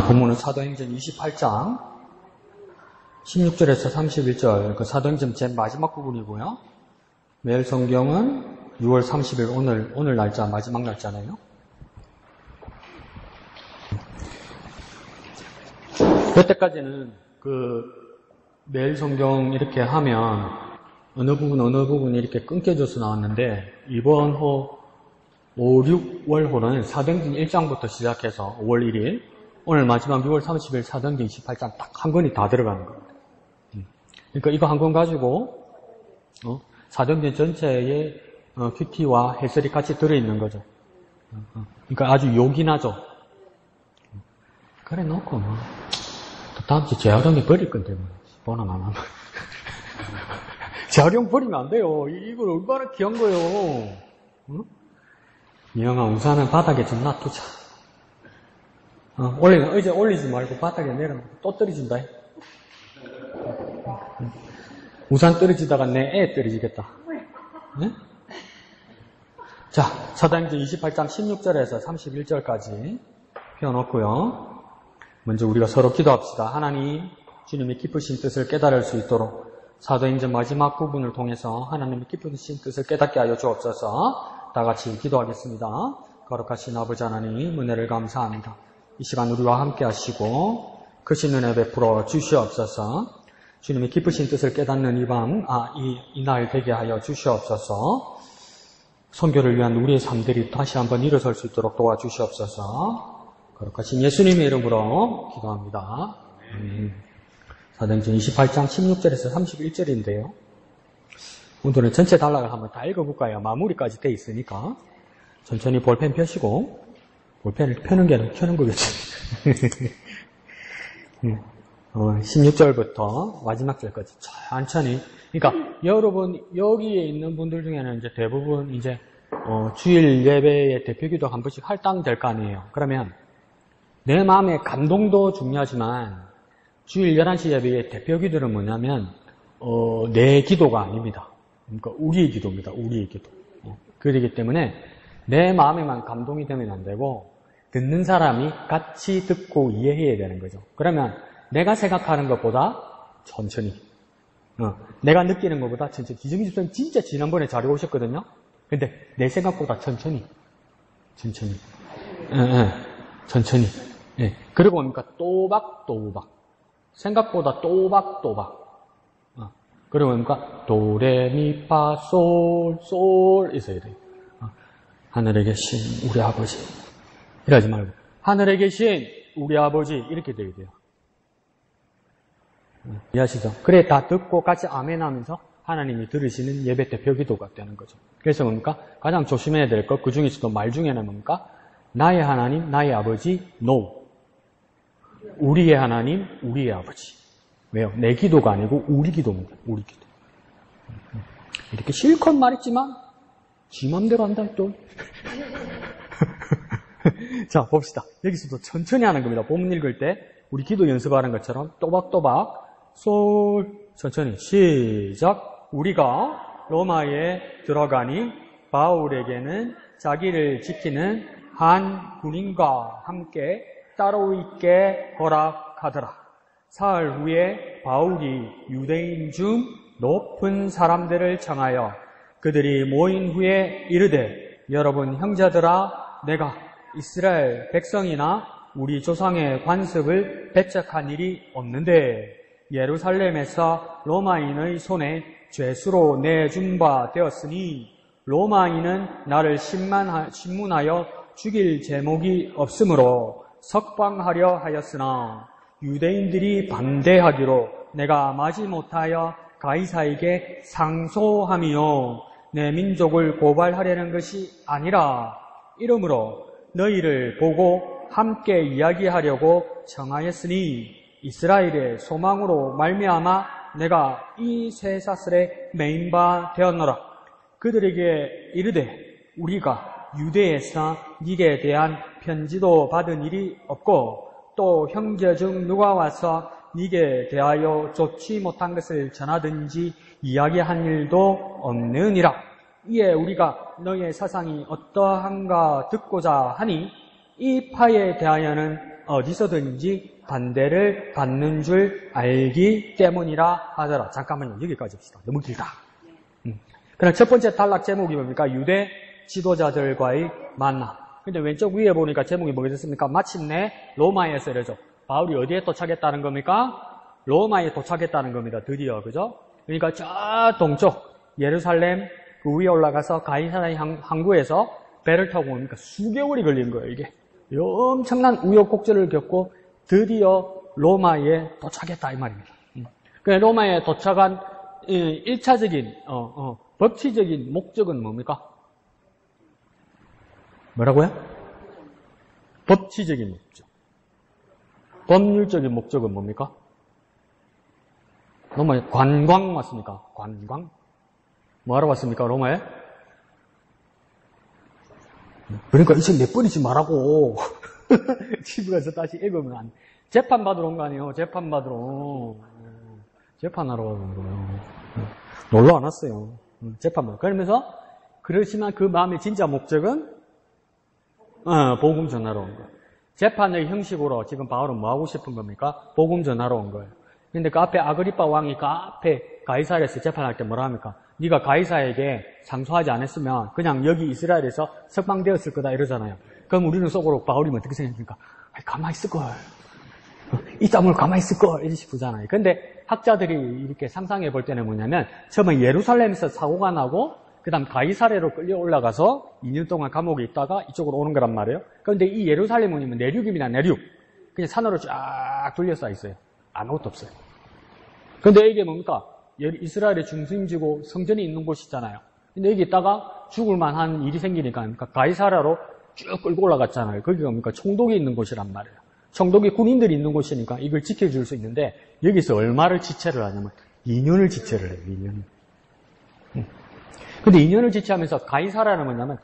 본문은 사도행전 28장 16절에서 31절, 그 사도행전 제 마지막 부분이고요. 매일 성경은 6월 30일 오늘 날짜, 마지막 날짜네요. 그때까지는 매일 성경 이렇게 하면 어느 부분 이렇게 끊겨져서 나왔는데, 이번 호 5, 6월호는 사도행전 1장부터 시작해서 5월 1일, 오늘 마지막 6월 30일 사도행전 28장 딱 한 권이 다 들어가는 겁니다. 그러니까 이거 한 권 가지고 사도행전 전체의 큐티와 해설이 같이 들어있는 거죠. 그러니까 아주 요긴하죠. 그래 놓고 또 다음 주에 재활용이 버릴 건데 보나 마나. 재활용 버리면 안 돼요. 이걸 얼마나 귀한 거예요. 응? 미영아, 우산은 바닥에 좀 놔두자. 이제 올리지 말고 바닥에 내려놓고 또 떨어진다. 우산 떨어지다가 내 애 떨어지겠다. 네? 자, 사도행전 28장 16절에서 31절까지 펴놓고요. 먼저 우리가 서로 기도합시다. 하나님, 주님의 기쁘신 뜻을 깨달을 수 있도록 사도행전 마지막 부분을 통해서 하나님의 기쁘신 뜻을 깨닫게 하여 주옵소서. 다 같이 기도하겠습니다. 거룩하신 아버지 하나님, 은혜를 감사합니다. 이 시간 우리와 함께 하시고 크신 은혜 베풀어 주시옵소서. 주님의 기쁘신 뜻을 깨닫는 이날 되게 하여 주시옵소서. 선교를 위한 우리의 삶들이 다시 한번 일어설 수 있도록 도와주시옵소서. 거룩하신 예수님의 이름으로 기도합니다. 사도행전 28장 16절에서 31절인데요. 오늘은 전체 단락을 한번 다 읽어볼까요? 마무리까지 돼 있으니까 천천히 볼펜 펴시고, 볼펜을 펴는 게 아니라 켜는 거겠죠. 16절부터 마지막 절까지 천천히. 그러니까 여러분 여기에 있는 분들 중에는 이제 대부분 이제 주일 예배의 대표기도 한 번씩 할당될 거 아니에요. 그러면 내 마음의 감동도 중요하지만 주일 11시 예배의 대표기도는 뭐냐면 내 기도가 아닙니다. 그러니까 우리의 기도입니다. 우리의 기도. 그렇기 때문에 내 마음에만 감동이 되면 안 되고 듣는 사람이 같이 듣고 이해해야 되는 거죠. 그러면 내가 생각하는 것보다 천천히, 내가 느끼는 것보다 천천히. 기정희 집사님 진짜 지난번에 잘 오셨거든요. 근데 내 생각보다 천천히. 천천히. 예. 그리고 뭡니까? 또박또박. 생각보다 또박또박. 그리고 뭡니까? 도레미파솔솔 있어야 돼요. 하늘에 계신 우리 아버지. 이러지 말고 하늘에 계신 우리 아버지 이렇게 돼야 돼요. 이해하시죠? 그래 다 듣고 같이 아멘 하면서 하나님이 들으시는 예배 대표 기도가 되는 거죠. 그래서 뭡니까? 가장 조심해야 될 것, 그 중에서도 말 중에는 뭡니까? 나의 하나님, 나의 아버지, no. 우리의 하나님, 우리의 아버지. 왜요? 내 기도가 아니고 우리 기도입니다. 우리 기도. 이렇게 실컷 말했지만 지 맘대로 한다 또. 자, 봅시다. 여기서도 천천히 하는 겁니다. 본문 읽을 때 우리 기도 연습하는 것처럼 또박또박 솔 천천히 시작. 우리가 로마에 들어가니 바울에게는 자기를 지키는 한 군인과 함께 따로 있게 허락하더라. 사흘 후에 바울이 유대인 중 높은 사람들을 청하여 그들이 모인 후에 이르되, 여러분 형제들아, 내가 이스라엘 백성이나 우리 조상의 관습을 배척한 일이 없는데 예루살렘에서 로마인의 손에 죄수로 내준 바 되었으니 로마인은 나를 신문하여 죽일 제목이 없으므로 석방하려 하였으나 유대인들이 반대하기로 내가 마지못하여 가이사에게 상소함이요 내 민족을 고발하려는 것이 아니라 이러므로 너희를 보고 함께 이야기하려고 청하였으니 이스라엘의 소망으로 말미암아 내가 이 쇠사슬에 매인 바 되었노라. 그들에게 이르되 우리가 유대에서 네게 대한 편지도 받은 일이 없고 또 형제 중 누가 와서 네게 대하여 좋지 못한 것을 전하든지 이야기한 일도 없느니라. 이에 우리가 너희의 사상이 어떠한가 듣고자 하니 이 파에 대하여는 어디서든지 반대를 받는 줄 알기 때문이라 하더라. 잠깐만요. 여기까지 합시다. 너무 길다. 그럼 첫 번째 단락 제목이 뭡니까? 유대 지도자들과의 만남. 근데 왼쪽 위에 보니까 제목이 뭐가 됐습니까? 마침내 로마에서 이러죠. 바울이 어디에 도착했다는 겁니까? 로마에 도착했다는 겁니다. 드디어. 그죠? 그러니까 저 동쪽 예루살렘 그 위에 올라가서 가이사랴 항구에서 배를 타고 오니까 수개월이 걸린 거예요. 이게 엄청난 우여곡절을 겪고 드디어 로마에 도착했다 이 말입니다. 그러니까 로마에 도착한 1차적인 법치적인 목적은 뭡니까? 뭐라고요? 법치적인 목적. 법률적인 목적은 뭡니까? 로마에 관광 왔습니까? 관광? 뭐하러 왔습니까? 로마에? 그러니까 이 책 내버리지 말라고. 집에 가서 다시 읽으면 안 돼. 재판받으러 온 거 아니에요? 재판받으러. 재판하러 온 거예요. 놀러 안 왔어요. 재판받으러. 그러면서 그렇지만 그 마음의 진짜 목적은 복음 전하러 온 거예요. 재판의 형식으로 지금 바울은 뭐 하고 싶은 겁니까? 복음 전하러 온 거예요. 근데 그 앞에 아그리빠 왕이 그 앞에 가이사랴에서 재판할 때 뭐라 합니까? 네가 가이사에게 상소하지 않았으면 그냥 여기 이스라엘에서 석방되었을 거다 이러잖아요. 그럼 우리는 속으로 바울이면 어떻게 생각합니까? 가만히 있을걸. 이 땀을 가만히 있을걸. 이렇게 싶잖아요. 근데 학자들이 이렇게 상상해 볼 때는 뭐냐면 처음에 예루살렘에서 사고가 나고 그 다음 가이사랴로 끌려 올라가서 2년 동안 감옥에 있다가 이쪽으로 오는 거란 말이에요. 그런데 이 예루살렘은 내륙입니다. 내륙. 그냥 산으로 쫙 둘러싸여 있어요. 아무것도 없어요. 근데 이게 뭡니까? 이스라엘의 중심지고 성전이 있는 곳이잖아요. 근데 여기 있다가 죽을 만한 일이 생기니까 가이사랴로 쭉 끌고 올라갔잖아요. 거기가 뭡니까? 총독이 있는 곳이란 말이에요. 총독이 군인들이 있는 곳이니까 이걸 지켜줄 수 있는데 여기서 얼마를 지체를 하냐면 2년을 지체를 해요. 2년. 근데 2년을 지체하면서 가이사랴는 뭐냐면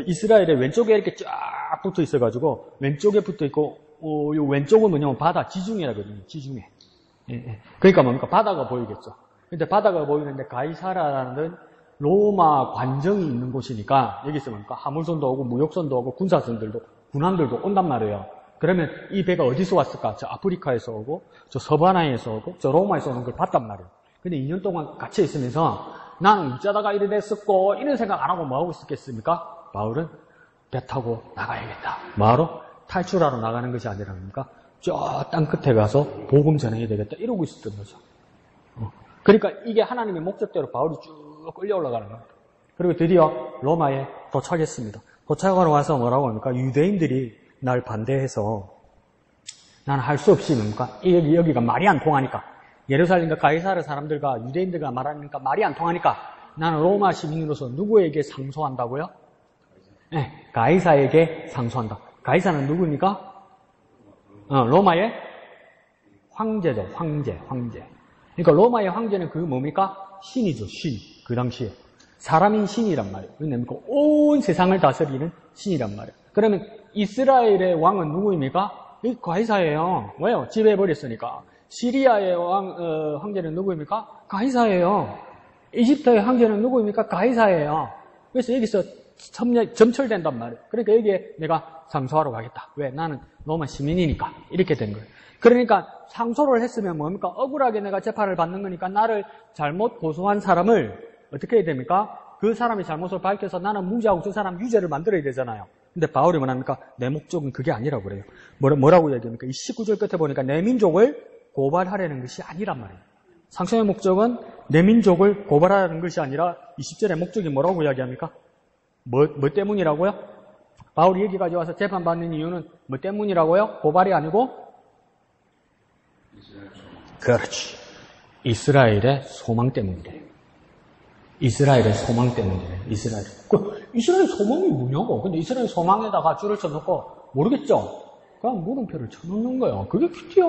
이스라엘의 왼쪽에 이렇게 쫙 붙어 있어가지고 왼쪽에 붙어 있고 요 왼쪽은 뭐냐면 바다 지중해라거든요. 지중해. 예. 그러니까 뭡니까? 바다가 보이겠죠. 근데 바다가 보이는데 가이사랴라는 로마 관정이 있는 곳이니까 여기서 뭡니까? 화물선도 오고 무역선도 오고 군사선들도 군함들도 온단 말이에요. 그러면 이 배가 어디서 왔을까? 저 아프리카에서 오고 저 서바나에서 오고 저 로마에서 오는 걸 봤단 말이에요. 근데 2년 동안 갇혀 있으면서 나는 어쩌다가 이래 됐었고 이런 생각 안 하고 뭐 하고 있었겠습니까? 바울은 배 타고 나가야겠다. 뭐하러? 탈출하러 나가는 것이 아니라 뭡니까? 저 땅 끝에 가서 복음 전해야 되겠다 이러고 있었던 거죠. 그러니까 이게 하나님의 목적대로 바울이 쭉 끌려 올라가는 겁니다. 그리고 드디어 로마에 도착했습니다. 도착하러 와서 뭐라고 합니까? 유대인들이 날 반대해서 나는 할 수 없이 뭡니까? 여기가 말이 안 통하니까 예루살렘과 가이사랴 사람들과 유대인들과 말하니까 말이 안 통하니까 나는 로마 시민으로서 누구에게 상소한다고요? 네, 가이사에게 상소한다. 가이사는 누구입니까? 로마의 황제죠. 황제. 그러니까 로마의 황제는 그 뭡니까? 신이죠. 신. 그 당시에. 사람인 신이란 말이에요. 뭡니까? 온 세상을 다스리는 신이란 말이에요. 그러면 이스라엘의 왕은 누구입니까? 가이사예요. 왜요? 지배해버렸으니까. 시리아의 황제는 누구입니까? 가이사예요. 이집트의 황제는 누구입니까? 가이사예요. 그래서 여기서 점철된단 말이에요. 그러니까 여기에 내가 상소하러 가겠다. 왜? 나는 로마 시민이니까. 이렇게 된 거예요. 그러니까 상소를 했으면 뭡니까? 억울하게 내가 재판을 받는 거니까 나를 잘못 고소한 사람을 어떻게 해야 됩니까? 그 사람의 잘못을 밝혀서 나는 무죄하고 저 사람 유죄를 만들어야 되잖아요. 근데 바울이 뭐랍니까? 내 목적은 그게 아니라고 그래요. 뭐라고 얘기합니까? 이 19절 끝에 보니까 내 민족을 고발하려는 것이 아니란 말이에요. 상소의 목적은 내 민족을 고발하려는 것이 아니라 20절의 목적이 뭐라고 이야기합니까? 뭐 때문이라고요? 바울이 여기까지 와서 재판받는 이유는 뭐 때문이라고요? 고발이 아니고? 그렇지. 이스라엘의 소망 때문이래. 이스라엘의 소망 때문이래. 이스라엘 소망이 뭐냐고. 근데 이스라엘 소망에다가 줄을 쳐놓고 모르겠죠? 그냥 물음표를 쳐놓는 거예요. 그게 큐티야.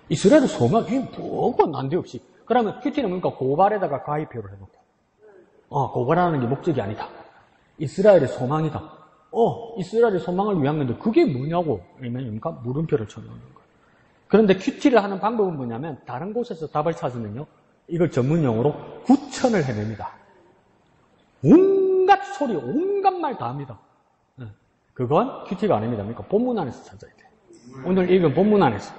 이스라엘의 소망이 뭐가 난데없이. 그러면 큐티는 뭡니까? 고발에다가 가입표를 해놓고. 고발하는 게 목적이 아니다. 이스라엘의 소망이다. 이스라엘의 소망을 위한 건데 그게 뭐냐고. 뭡니까? 물음표를 쳐놓는 거예요. 그런데 큐티를 하는 방법은 뭐냐면 다른 곳에서 답을 찾으면요. 이걸 전문용어로 구천을 해냅니다. 온갖 소리, 온갖 말 다 합니다. 그건 큐티가 아닙니다. 그러니까 본문 안에서 찾아야 돼. 오늘 읽은 본문 안에서.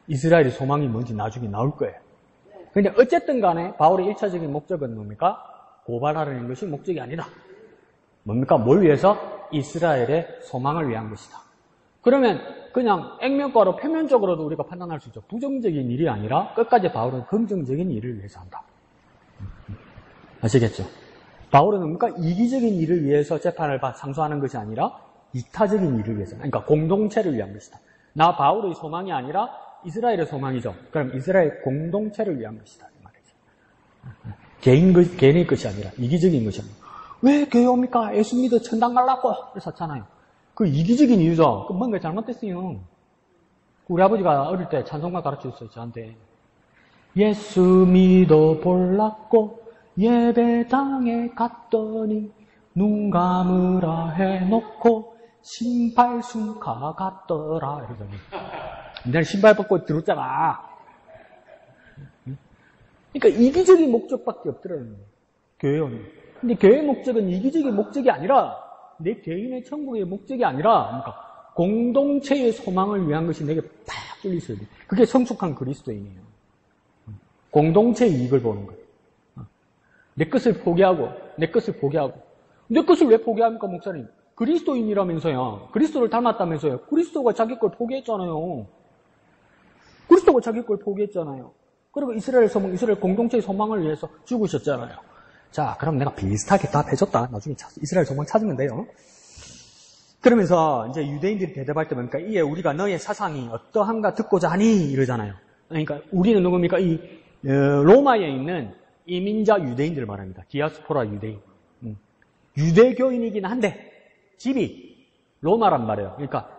이스라엘의 소망이 뭔지 나중에 나올 거예요. 근데 어쨌든 간에 바울의 1차적인 목적은 뭡니까? 고발하려는 것이 목적이 아니다. 뭡니까? 뭘 위해서? 이스라엘의 소망을 위한 것이다. 그러면 그냥 액면가로 표면적으로도 우리가 판단할 수 있죠. 부정적인 일이 아니라 끝까지 바울은 긍정적인 일을 위해서 한다. 아시겠죠? 바울은 뭡니까? 이기적인 일을 위해서 재판을 상소하는 것이 아니라 이타적인 일을 위해서, 그러니까 공동체를 위한 것이다. 나 바울의 소망이 아니라 이스라엘의 소망이죠. 그럼 이스라엘 공동체를 위한 것이다. 이 말이죠. 개인의 것이 아니라 이기적인 것이 아니라. 왜 교회 옵니까? 예수 믿어 천당 갈라고 그랬었잖아요. 그 이기적인 이유죠. 그 뭔가 잘못됐어요. 우리 아버지가 어릴 때 찬송가 가르쳐줬어요, 저한테. 예수 믿어 볼랐고 예배당에 갔더니 눈 감으라 해놓고 신발 숨가 갔더라. 이러더니 내가 신발 벗고 들었잖아. 그러니까 이기적인 목적밖에 없더라는 거예요. 교회 오는. 근데 교회 목적은 이기적인 목적이 아니라 내 개인의 천국의 목적이 아니라 그러니까 공동체의 소망을 위한 것이 내게 팍 뚫려 있어야 돼. 그게 성숙한 그리스도인이에요. 공동체의 이익을 보는 거예요. 내 것을 포기하고 내 것을 왜 포기합니까, 목사님? 그리스도인이라면서요. 그리스도를 닮았다면서요. 그리스도가 자기 걸 포기했잖아요. 그리고 이스라엘 공동체의 소망을 위해서 죽으셨잖아요. 자, 그럼 내가 비슷하게 답해줬다. 나중에 이스라엘 소망 찾으면 돼요. 그러면서 이제 유대인들이 대답할 때 보니까 이에 우리가 너의 사상이 어떠한가 듣고자 하니 이러잖아요. 그러니까 우리는 누굽니까? 이 로마에 있는 이민자 유대인들을 말합니다. 디아스포라 유대인. 유대교인이긴 한데 집이 로마란 말이에요. 그러니까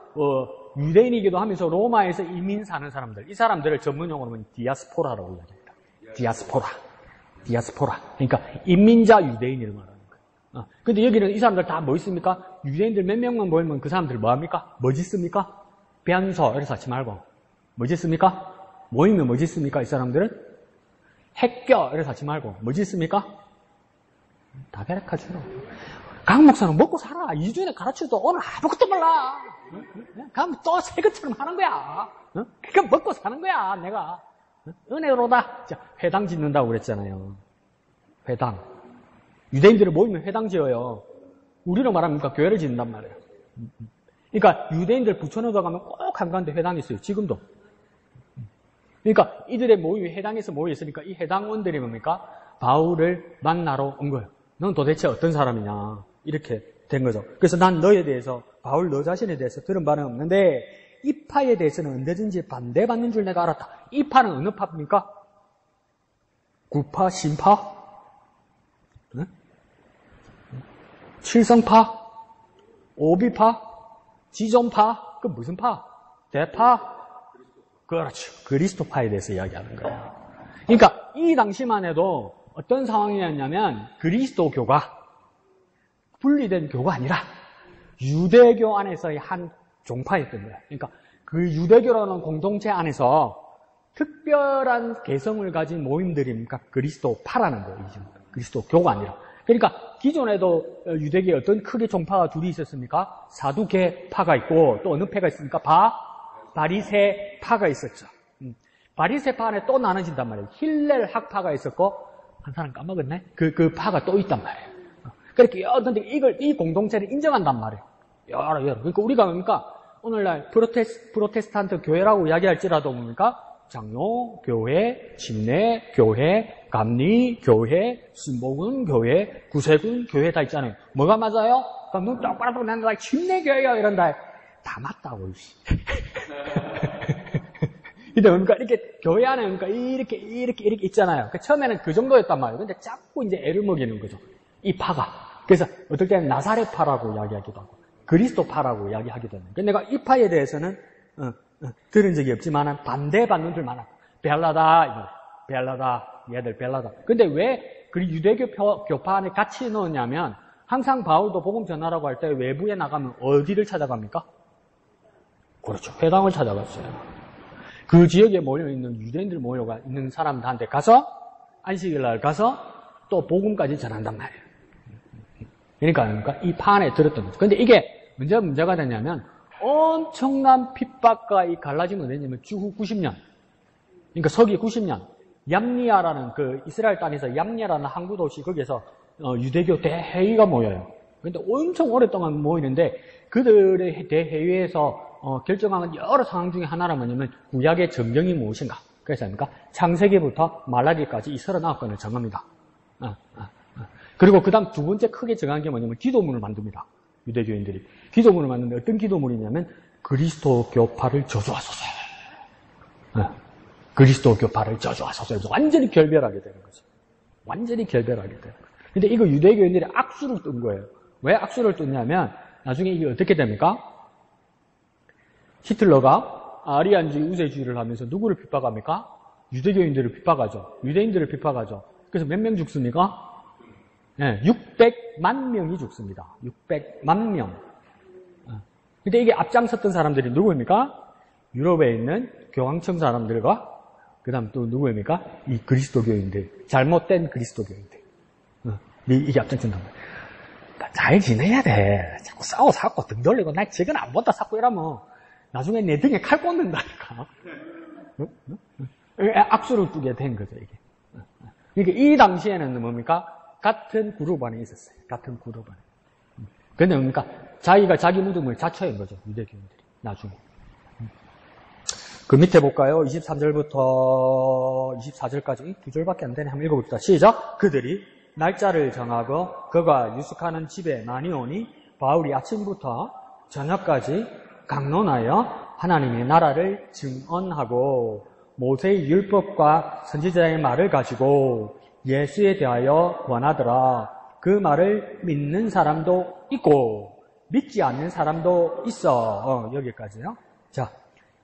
유대인이기도 하면서 로마에서 이민 사는 사람들. 이 사람들을 전문용어로는 디아스포라라고 이야기합니다. 디아스포라. 그러니까 인민자 유대인을 말하는 거예요. 근데 여기는 이 사람들 다 뭐 있습니까? 유대인들 몇 명만 모이면 그 사람들 뭐 합니까? 뭐 짓습니까? 변소 이래서 하지 말고 뭐 짓습니까? 모이면 뭐 짓습니까? 이 사람들은 핵교 이래서 하지 말고 뭐 짓습니까? 다 가르쳐주라. 강 목사는 먹고 살아. 2주에 가르쳐도 오늘 아무것도 몰라. 그럼 또 새 것처럼 하는 거야. 그럼 먹고 사는 거야, 내가. 은혜로다. 자, 회당 짓는다고 그랬잖아요. 회당. 유대인들을 모이면 회당 지어요. 우리로 말하면 교회를 짓는단 말이에요. 그러니까 유대인들 부천으로 가면 꼭 한가운데 회당이 있어요. 지금도. 그러니까 이들의 모임이 회당에서 모여있으니까 이 회당원들이 뭡니까? 바울을 만나러 온 거예요. 넌 도대체 어떤 사람이냐. 이렇게 된 거죠. 그래서 난 너에 대해서, 바울 너 자신에 대해서 들은 바는 없는데 이 파에 대해서는 언제든지 반대받는 줄 내가 알았다. 이 파는 어느 파입니까? 구파, 신파? 응? 칠성파? 오비파? 지존파? 그 무슨 파? 대파? 그렇죠. 그리스도파에 대해서 이야기하는 거예요. 그러니까 이 당시만 해도 어떤 상황이었냐면 그리스도교가 분리된 교가 아니라 유대교 안에서의 한 종파였던 거예요. 그러니까 그 유대교라는 공동체 안에서 특별한 개성을 가진 모임들입니까? 그리스도파라는 거예요. 그리스도교가 아니라. 그러니까 기존에도 유대교에 어떤 크게 종파가 둘이 있었습니까? 사두개파가 있고 또 어느 패가 있습니까? 바리새파가 있었죠. 바리새파 안에 또 나눠진단 말이에요. 힐렐 학파가 있었고 한 사람 까먹었네? 그 파가 또 있단 말이에요. 그렇게 근데 이 공동체를 인정한단 말이에요. 여러. 그러니까 우리가 뭡니까? 오늘날 프로테스탄트 교회라고 이야기할지라도 뭡니까? 장로 교회, 침례 교회, 감리 교회, 순복음 교회, 구세군 교회 다 있잖아요. 뭐가 맞아요? 눈 똑바로 보고 난다. 침례 교회요 이런다. 다 맞다고. 근데 뭡니까? 이렇게 교회 안에 뭡니까? 이렇게 있잖아요. 처음에는 그 정도였단 말이에요. 근데 자꾸 이제 애를 먹이는 거죠. 이 파가. 그래서 어떨 때는 나사렛파라고 이야기하기도 하고 그리스도파라고 이야기하기도 하는. 내가 이 파에 대해서는 들은 적이 없지만 반대받는 줄 많아. 벨라다, 얘들 벨라다. 근데 왜 그 유대교 교파 안에 같이 넣었냐면 항상 바울도 복음 전하라고 할 때 외부에 나가면 어디를 찾아갑니까? 그렇죠. 회당을 찾아갔어요. 그 지역에 모여있는 유대인들 모여가 있는 사람들한테 가서 안식일날 가서 또 복음까지 전한단 말이에요. 그러니까 이 파 안에 들었던 거죠. 근데 이게 문제가 되냐면 엄청난 핍박과 이 갈라짐은 되냐면 주후 90년, 그러니까 서기 90년, 얌리아라는 그 이스라엘 땅에서 얌리아라는 항구 도시 거기에서 유대교 대회의가 모여요. 그런데 엄청 오랫동안 모이는데 그들의 대회의에서 결정한 여러 상황 중에 하나는 뭐냐면 구약의 정령이 무엇인가. 그래서 뭡니까? 창세기부터 말라기까지 이 39건을 정합니다. 그리고 그 다음 두 번째 크게 정한 게 뭐냐면 기도문을 만듭니다. 유대교인들이. 기도문을 만드는데 어떤 기도문이냐면 그리스도교파를 저주하소서. 그리스도교파를 저주하소서. 완전히 결별하게 되는 거죠. 완전히 결별하게 되는 거죠. 근데 이거 유대교인들이 악수를 뜬 거예요. 왜 악수를 떴냐면 나중에 이게 어떻게 됩니까? 히틀러가 아리안주의 우세주의를 하면서 누구를 핍박합니까? 유대교인들을 핍박하죠. 유대인들을 핍박하죠. 그래서 몇 명 죽습니까? 네, 600만 명이 죽습니다. 600만 명. 근데 이게 앞장섰던 사람들이 누구입니까? 유럽에 있는 교황청 사람들과 그 다음 또 누구입니까? 이 그리스도교인들. 잘못된 그리스도교인들. 이게 앞장선다. 그러니까 잘 지내야 돼. 자꾸 싸워 등 돌리고 나 지금 안 본다 자꾸 이러면 나중에 내 등에 칼 꽂는다니까. 악수를 두게 된 거죠, 이게. 그러니까 이 당시에는 뭡니까? 같은 그룹 안에 있었어요. 같은 그룹 안에. 근데 뭡니까? 자기가 자기 무덤을 자처한 거죠, 유대교인들이. 나중에. 그 밑에 볼까요? 23절부터 24절까지 두 절밖에 안 되네. 한번 읽어봅시다. 시작. 그들이 날짜를 정하고 그가 유숙하는 집에 많이 오니 바울이 아침부터 저녁까지 강론하여 하나님의 나라를 증언하고 모세의 율법과 선지자의 말을 가지고 예수에 대하여 권하더라. 그 말을 믿는 사람도 있고 믿지 않는 사람도 있어. 여기까지요. 자,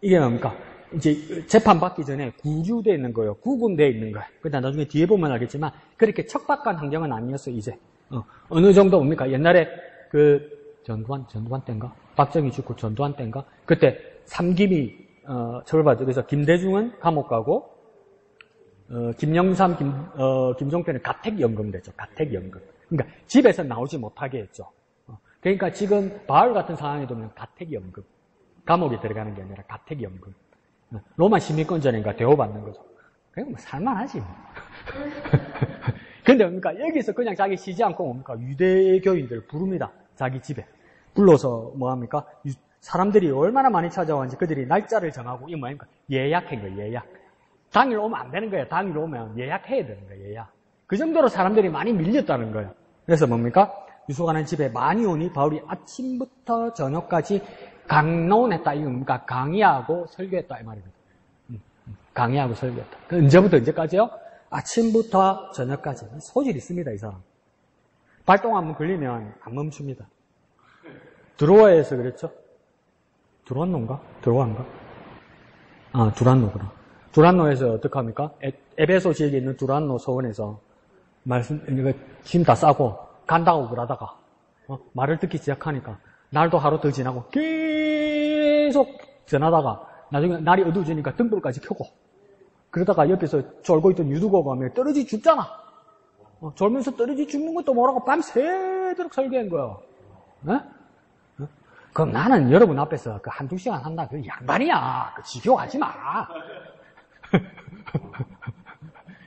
이게 뭡니까? 이제 재판받기 전에 구류되어 있는 거예요. 구금되어 있는 거예요. 그러다 나중에 뒤에 보면 알겠지만 그렇게 척박한 환경은 아니었어요. 이제 어느 정도 뭡니까? 옛날에 그 전두환 때인가? 박정희 죽고 전두환 때인가? 그때 삼김이 처벌받죠. 그래서 김대중은 감옥 가고 김영삼, 김종편은 가택연금 되죠. 가택연금. 그러니까 집에서 나오지 못하게 했죠. 그러니까 지금 바울 같은 상황에 되면 가택연금. 감옥에 들어가는 게 아니라 가택연금. 로마 시민권자니까 대우받는 거죠. 그러니까 뭐 살만하지 뭐. 근데 뭡니까? 여기서 그냥 자기 쉬지 않고 뭡니까? 유대교인들을 부릅니다. 자기 집에. 불러서 뭐합니까? 사람들이 얼마나 많이 찾아왔는지 그들이 날짜를 정하고 이 뭐입니까? 예약한 거예요. 예약. 당일 오면 안 되는 거예요. 당일 오면 예약해야 되는 거예요. 예약. 그 정도로 사람들이 많이 밀렸다는 거예요. 그래서 뭡니까? 유숙하는 집에 많이 오니 바울이 아침부터 저녁까지 강론했다. 이거 뭡니까? 강의하고 설교했다. 이 말입니다. 강의하고 설교했다. 그 언제부터 언제까지요? 아침부터 저녁까지. 소질이 있습니다. 이 사람. 발동 한번 걸리면 안 멈춥니다. 드로아에서 그랬죠? 두란노인가? 드로아인가? 아, 두란노구나. 두란노에서 어떡합니까? 에베소 지역에 있는 두란노 서원에서 짐 다 싸고 간다고 그러다가 말을 듣기 시작하니까 날도 하루 더 지나고 계속 전하다가 나중에 날이 어두워지니까 등불까지 켜고 그러다가 옆에서 졸고 있던 유두고가 떨어지 죽잖아. 졸면서 떨어지 죽는 것도 모르고 밤새도록 설교한 거야. 네? 그럼 나는 여러분 앞에서 그 한두 시간 한다. 그 양반이야. 그 지겨워하지 마.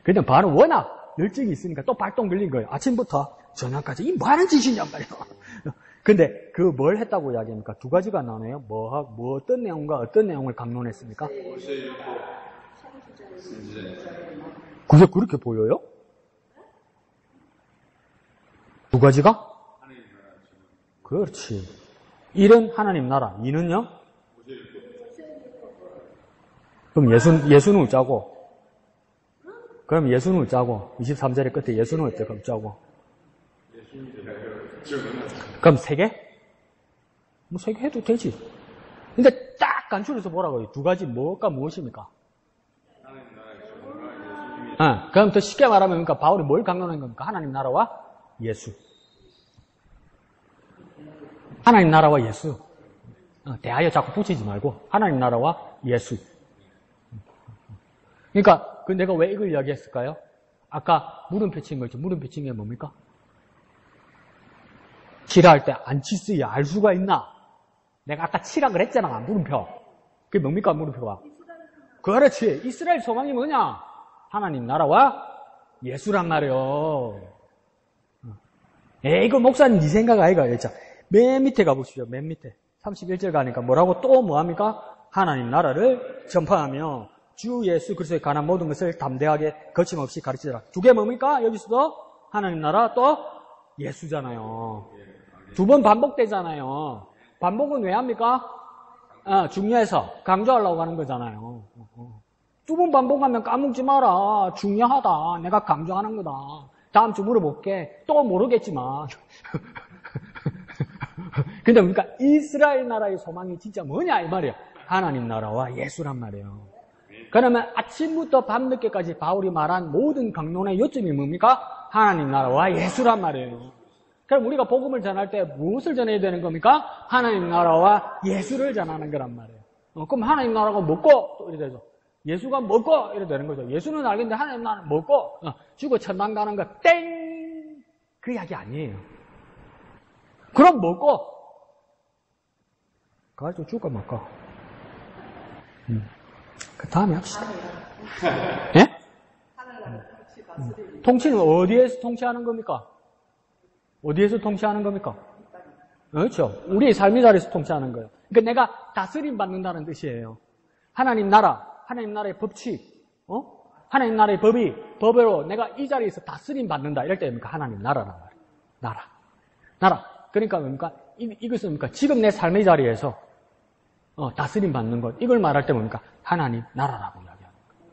그냥 바로 워낙 열정이 있으니까 또 발동 걸린 거예요. 아침부터 저녁까지. 이 뭐 하는 짓이냔 말이야. 근데 그 뭘 했다고 이야기합니까? 두 가지가 나오네요. 뭐 어떤 내용과 어떤 내용을 강론했습니까? 그게 그렇게 보여요? 두 가지가? 그렇지. 1은 하나님 나라, 2는요? 그럼 예수는 어쩌고? 그럼 예수는 어쩌고? 23절의 끝에 예수는 어쩌고? 그럼 3개? 뭐 3개 해도 되지. 근데 딱 간추려서 보라고요. 두 가지 뭐가 무엇입니까? 그럼 더 쉽게 말하면 그러니까 바울이 뭘 강론한 겁니까? 하나님 나라와 예수. 하나님 나라와 예수. 대하여 자꾸 붙이지 말고 하나님 나라와 예수. 그러니까 내가 왜 이걸 이야기했을까요? 아까 물음표 친 거 있죠. 물음표 친 게 뭡니까? 기라할 때 안 칠 수야 알 수가 있나? 내가 아까 치라 그랬잖아, 물음표. 그게 뭡니까, 물음표가? 그렇지. 이스라엘 소망이 뭐냐? 하나님 나라와 예수란 말이요. 이거 목사님 네 생각 아이가? 맨 밑에 가보십시오. 맨 밑에. 31절 가니까 뭐라고 또 뭐합니까? 하나님 나라를 전파하며 주 예수 그리스도에 관한 모든 것을 담대하게 거침없이 가르치더라. 두 개 뭡니까? 여기서도 하나님 나라 또 예수잖아요. 두 번 반복되잖아요. 반복은 왜 합니까? 중요해서 강조하려고 하는 거잖아요. 두 번 반복하면 까먹지 마라. 중요하다. 내가 강조하는 거다. 다음 주 물어볼게. 또 모르겠지만. 근데 그러니까 이스라엘 나라의 소망이 진짜 뭐냐 이 말이야. 하나님 나라와 예수란 말이에요. 그러면 아침부터 밤늦게까지 바울이 말한 모든 강론의 요점이 뭡니까? 하나님 나라와 예수란 말이에요. 그럼 우리가 복음을 전할 때 무엇을 전해야 되는 겁니까? 하나님 나라와 예수를 전하는 거란 말이에요. 그럼 하나님 나라가 뭐고? 또 이래 되죠. 예수가 뭐고? 이래 되는 거죠. 예수는 알겠는데 하나님 나라는 뭐고? 죽어 천당 가는 거 땡! 그 이야기 아니에요. 그럼 뭐고? 가지고 죽어 말까? 그 다음에 합시다. 예? 통치는 어디에서 통치하는 겁니까? 어디에서 통치하는 겁니까? 그렇죠. 우리의 삶의 자리에서 통치하는 거예요. 그러니까 내가 다스림 받는다는 뜻이에요. 하나님 나라의 법칙, 하나님 나라의 법으로 내가 이 자리에서 다스림 받는다. 이럴 때 뭡니까? 하나님 나라란 말이에요. 나라. 그러니까 뭡니까? 이것은 뭡니까? 지금 내 삶의 자리에서 다스림 받는 것. 이걸 말할 때 뭡니까? 하나님 나라라고 이야기하는 거예요.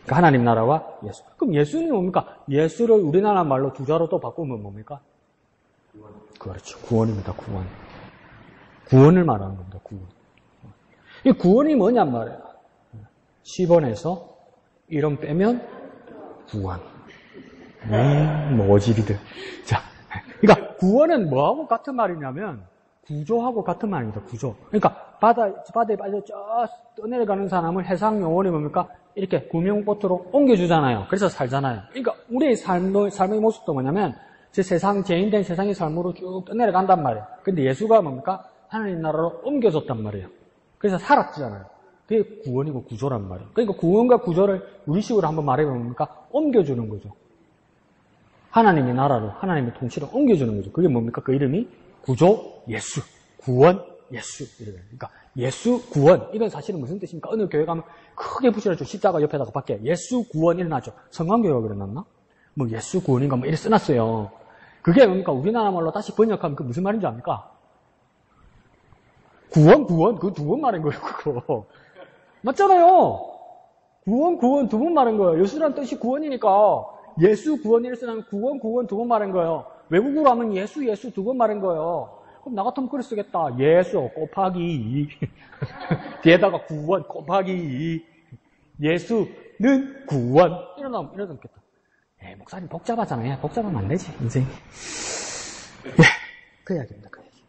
그러니까 하나님 나라와 예수. 그럼 예수는 뭡니까? 예수를 우리나라 말로 두 자로 또 바꾸면 뭡니까? 그렇죠. 구원입니다. 구원을 말하는 겁니다. 구원. 이 구원이 뭐냔 말이에요. 10원에서 1원 빼면 구원. 모질이들. 자, 그러니까 구원은 뭐하고 같은 말이냐면 구조하고 같은 말입니다. 구조. 그러니까 바다에 빠져 저 떠내려가는 사람을 해상 영혼이 뭡니까? 이렇게 구명보트로 옮겨주잖아요. 그래서 살잖아요. 그러니까 우리의 삶의 모습도 뭐냐면 제 죄인된 세상의 삶으로 쭉 떠내려간단 말이에요. 근데 예수가 뭡니까? 하나님 나라로 옮겨줬단 말이에요. 그래서 살았잖아요. 그게 구원이고 구조란 말이에요. 그러니까 구원과 구조를 우리식으로 한번 말해보면 뭡니까? 옮겨주는 거죠. 하나님의 나라로, 하나님의 통치로 옮겨주는 거죠. 그게 뭡니까? 그 이름이 구조, 예수, 구원, 예수. 이래요. 그러니까 예수, 구원. 이건 사실은 무슨 뜻입니까? 어느 교회 가면 크게 붙여놨죠. 십자가 옆에다가 밖에 예수, 구원 이래놨죠. 성광교회가 그래놨나? 뭐 예수, 구원인가 뭐 이래 써놨어요. 그게 뭡니까? 우리나라 말로 다시 번역하면 그 무슨 말인지 압니까? 구원, 그거 두 번 말인 거예요, 그거. 맞잖아요. 구원 두 번 말인 거예요. 예수란 뜻이 구원이니까 예수, 구원 이래 쓰면 구원 두 번 말인 거예요. 외국어로 하면 예수 두 번 말인 거예요. 그럼 나 같으면 그걸 쓰겠다. 예수 곱하기 2. 뒤에다가 구원 곱하기 2. 예수는 구원. 이러면 좋겠다. 목사님 복잡하잖아요. 복잡하면 안 되지, 인생. 그 이야기입니다, 그 이야기.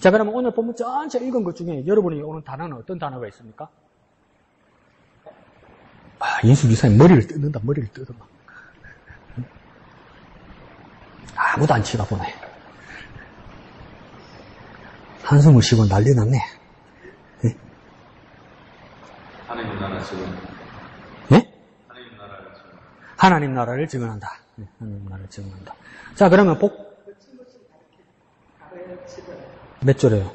자, 그러면 오늘 본문 전체 읽은 것 중에 여러분이 오는 단어는 어떤 단어가 있습니까? 예수 기사님 머리를 뜯는다. 아무도 안 치다보네. 한숨을 쉬고 난리 났네. 네? 하나님 나라 증언. 네? 하나님 나라를 증언. 하나님 나라를 증언한다. 네, 하나님 나라를 증언한다. 자, 그러면 몇 절이에요?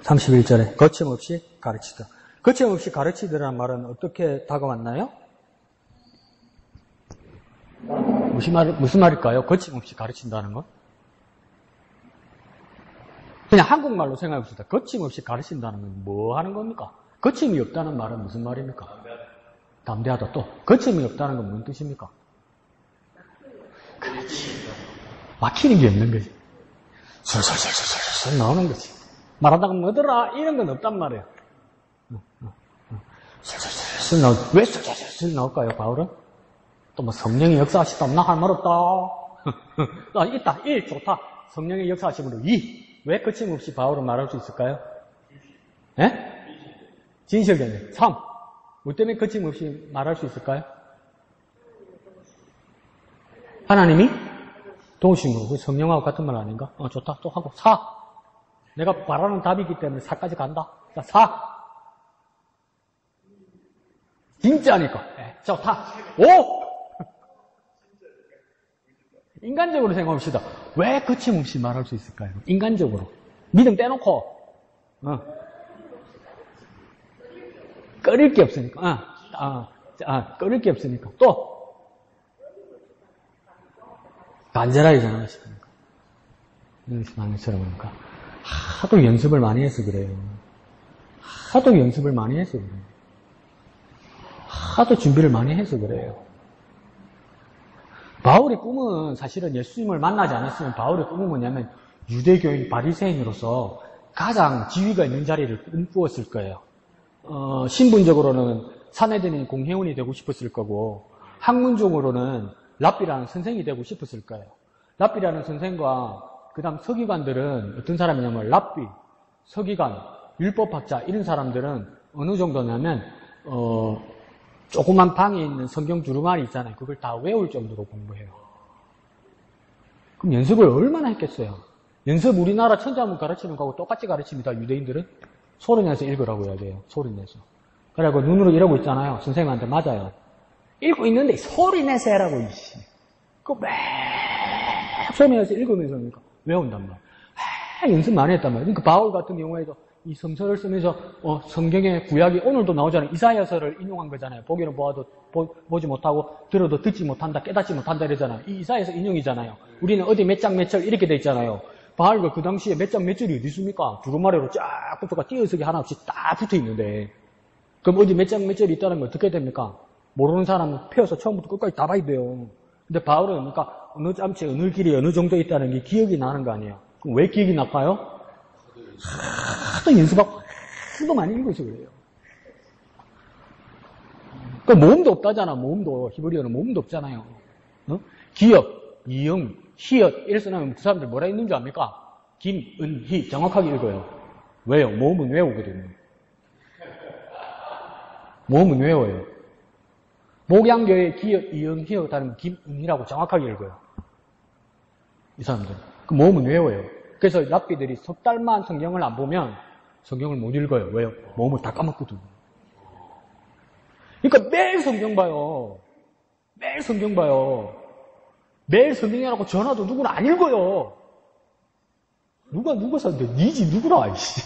31절에 거침없이 가르치다. 거침없이 가르치더라는 말은 어떻게 다가왔나요? 무슨 말일까요? 거침없이 가르친다는 건? 그냥 한국말로 생각해 봅시다. 거침없이 가르친다는 건 뭐 하는 겁니까? 거침이 없다는 말은 무슨 말입니까? 담대하다. 또 거침이 없다는 건 무슨 뜻입니까? 그렇지. 막히는 게 없는 거지. 솔솔 나오는 거지. 말하다가 뭐더라 이런 건 없단 말이에요. 솔솔 나오. 왜 솔솔 나올까요, 바울은? 또 뭐 성령의 역사하시다 없나 할 말 없다. 있다. 1 좋다. 성령의 역사하심으로 2. 왜 거침없이 바울은 말할 수 있을까요? 예? 진실되네. 3. 뭐 때문에 거침없이 말할 수 있을까요? 하나님이 동식으로. 그 성령하고 같은 말 아닌가? 좋다. 또 하고. 사. 내가 바라는 답이기 때문에 사까지 간다. 자, 사. 진짜니까. 자, 5. 인간적으로 생각합시다. 왜 거침없이 말할 수 있을까요? 인간적으로. 믿음 떼놓고. 끓일 게 없으니까. 끓일 게 없으니까. 또. 간절하게 생각하시니까. 여기서 그러니까. 하도 연습을 많이 해서 그래요. 하도 연습을 많이 해서 그래요. 하도 준비를 많이 해서 그래요. 바울의 꿈은 사실은 예수님을 만나지 않았으면 바울의 꿈은 뭐냐면 유대교인 바리새인으로서 가장 지위가 있는 자리를 꿈꾸었을 거예요. 신분적으로는 사내들인 공회원이 되고 싶었을 거고 학문적으로는 랍비라는 선생이 되고 싶었을 거예요. 랍비라는 선생과 그 다음 서기관들은 어떤 사람이냐면 랍비, 서기관, 율법학자 이런 사람들은 어느 정도냐면 조그만 방에 있는 성경 두루마리 있잖아요. 그걸 다 외울 정도로 공부해요. 그럼 연습을 얼마나 했겠어요? 연습 우리나라 천자문 가르치는 거하고 똑같이 가르칩니다. 유대인들은 소리 내서 읽으라고 해야 돼요. 소리 내서. 그래갖고 눈으로 이러고 있잖아요. 선생님한테 맞아요. 읽고 있는데 소리 내서 해라고 이씨. 그거 막 소리 내서 읽으면서 그러니까 외운단 말이야. 연습 많이 했단 말이야. 그러니까 바울 같은 경우에도 이 성서를 쓰면서 성경의 구약이 오늘도 나오잖아요. 이사야서를 인용한 거잖아요. 보기는 보아도 보지 못하고 들어도 듣지 못한다, 깨닫지 못한다 이러잖아요. 이 이사야서 인용이잖아요. 우리는 어디 몇 장 몇 절 이렇게 돼 있잖아요. 바울과 그 당시에 몇 장 몇 절이 어디 있습니까? 두루마리로 쫙 붙어가 띄어쓰기 하나 없이 딱 붙어 있는데 그럼 어디 몇 장 몇 절이 있다는 건 어떻게 됩니까? 모르는 사람은 펴서 처음부터 끝까지 다 봐야 돼요. 근데 바울은 그러니까 어느 잠체 어느 길이 어느 정도 있다는 게 기억이 나는 거 아니에요. 그럼 왜 기억이 날까요? 하도 연습하고 하도 많이 읽어서 그래요. 그 모음도 없다잖아. 모음도 히브리어는 모음도 없잖아요. 기역, 이응, 히읗 이래 써놓으면 그 사람들 뭐라 있는 줄 압니까? 김, 은, 희 정확하게 읽어요. 왜요? 모음은 외우거든요. 모음은 외워요. 목양교의 기역, 이응, 히읗 다르면 김, 은이라고 정확하게 읽어요. 이 사람들. 그 모음은 외워요. 그래서 랍비들이 석 달만 성경을 안 보면 성경을 못 읽어요. 왜요? 모음을 다 까먹거든요. 그러니까 매일 성경 봐요. 매일 성경 봐요. 매일 성경이라고 전화도 누구나 안 읽어요. 누가 사는데 니지 누구라 이씨.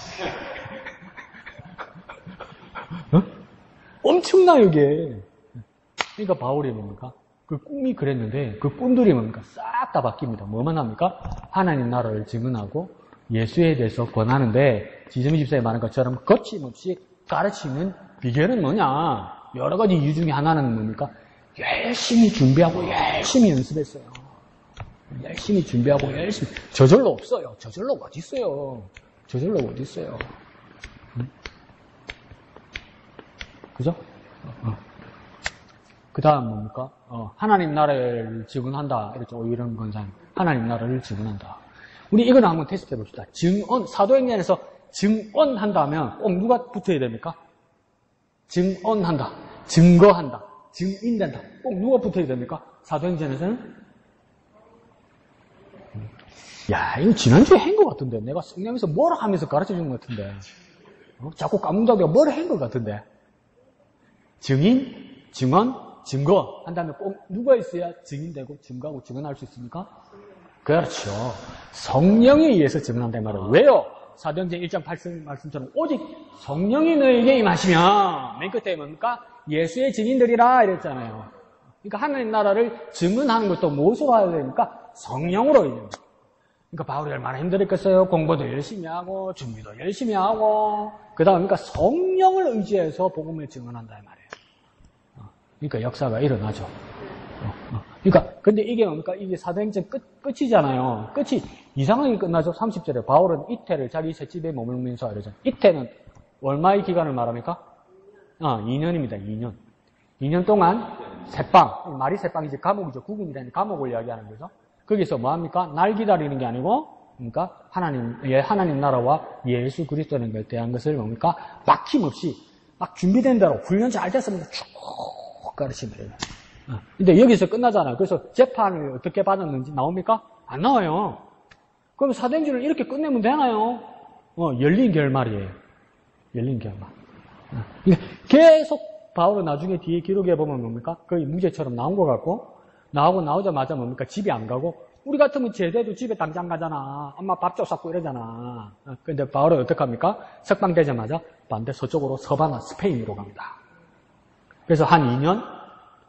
엄청나 이게. 그러니까 바울이 뭡니까? 그 꿈이 그랬는데 그 꿈들이 뭡니까? 싹 다 바뀝니다. 뭐만 합니까? 하나님 나라를 증언하고 예수에 대해서 권하는데 지점이 집사에 말한 것처럼 거침없이 가르치는 비결은 뭐냐? 여러 가지 이유 중에 하나는 뭡니까? 열심히 준비하고 열심히 연습했어요. 열심히 준비하고 열심히. 저절로 없어요. 저절로 어디 있어요? 저절로 어디 있어요? 그죠? 그 다음 뭡니까? 하나님 나라를 증언한다. 이렇죠. 이런 건상. 하나님 나라를 증언한다. 우리 이거는 한번 테스트 해봅시다. 증언, 사도행전에서 증언한다면 꼭 누가 붙어야 됩니까? 증언한다. 증거한다. 증인된다. 꼭 누가 붙어야 됩니까? 사도행전에서는? 야, 이거 지난주에 한 것 같은데. 내가 성경에서 뭐라 하면서 가르쳐 준 것 같은데. 자꾸 까문다고 내가 뭐라 한 것 같은데. 증인, 증언, 증거 한다면 꼭 누가 있어야 증인되고 증거하고 증언할 수 있습니까? 그렇죠. 성령에 의해서 증언한다는 말은 왜요? 사도행전 1장 8절 말씀처럼 오직 성령이 너에게 임하시면 맨 끝에 뭡니까? 예수의 증인들이라 이랬잖아요. 그러니까 하나님 나라를 증언하는 것도 무엇으로 해야 됩니까? 성령으로 해야 됩니다. 그러니까 바울이 얼마나 힘들었겠어요. 공부도 열심히 하고 준비도 열심히 하고 그 다음 그러니까 성령을 의지해서 복음을 증언한다 이 말이에요. 그러니까 역사가 일어나죠. 그러니까 근데 이게 뭡니까? 이게 사도행전 끝이잖아요. 끝이 이상하게 끝나죠. 30절에 바울은 이태를 자기 셋집에 머물면서 이러죠. 이태는 얼마의 기간을 말합니까? 2년입니다. 2년. 2년 동안 새빵, 말이 새빵이지 감옥이죠. 구금이라는 감옥을 이야기하는 거죠. 거기서 뭐 합니까? 날 기다리는 게 아니고, 그러니까 하나님 나라와 예수 그리스도에 대한 것을 뭡니까? 막힘없이 막 준비된 대로 훈련 잘 됐으면 쭉 가르치면 돼요. 근데 여기서 끝나잖아요. 그래서 재판을 어떻게 받았는지 나옵니까? 안 나와요. 그럼 사도행전을 이렇게 끝내면 되나요? 열린 결말이에요. 열린 결말. 그러니까 계속 바울은 나중에 뒤에 기록해 보면 뭡니까? 거의 무죄처럼 나온 것 같고, 나오자마자 뭡니까? 집에 안 가고, 우리 같으면 제대도 집에 당장 가잖아. 엄마 밥 줘 쌌고 이러잖아. 근데 바울은 어떡합니까? 석방되자마자 반대 서쪽으로 서바나 스페인으로 갑니다. 그래서 한 2년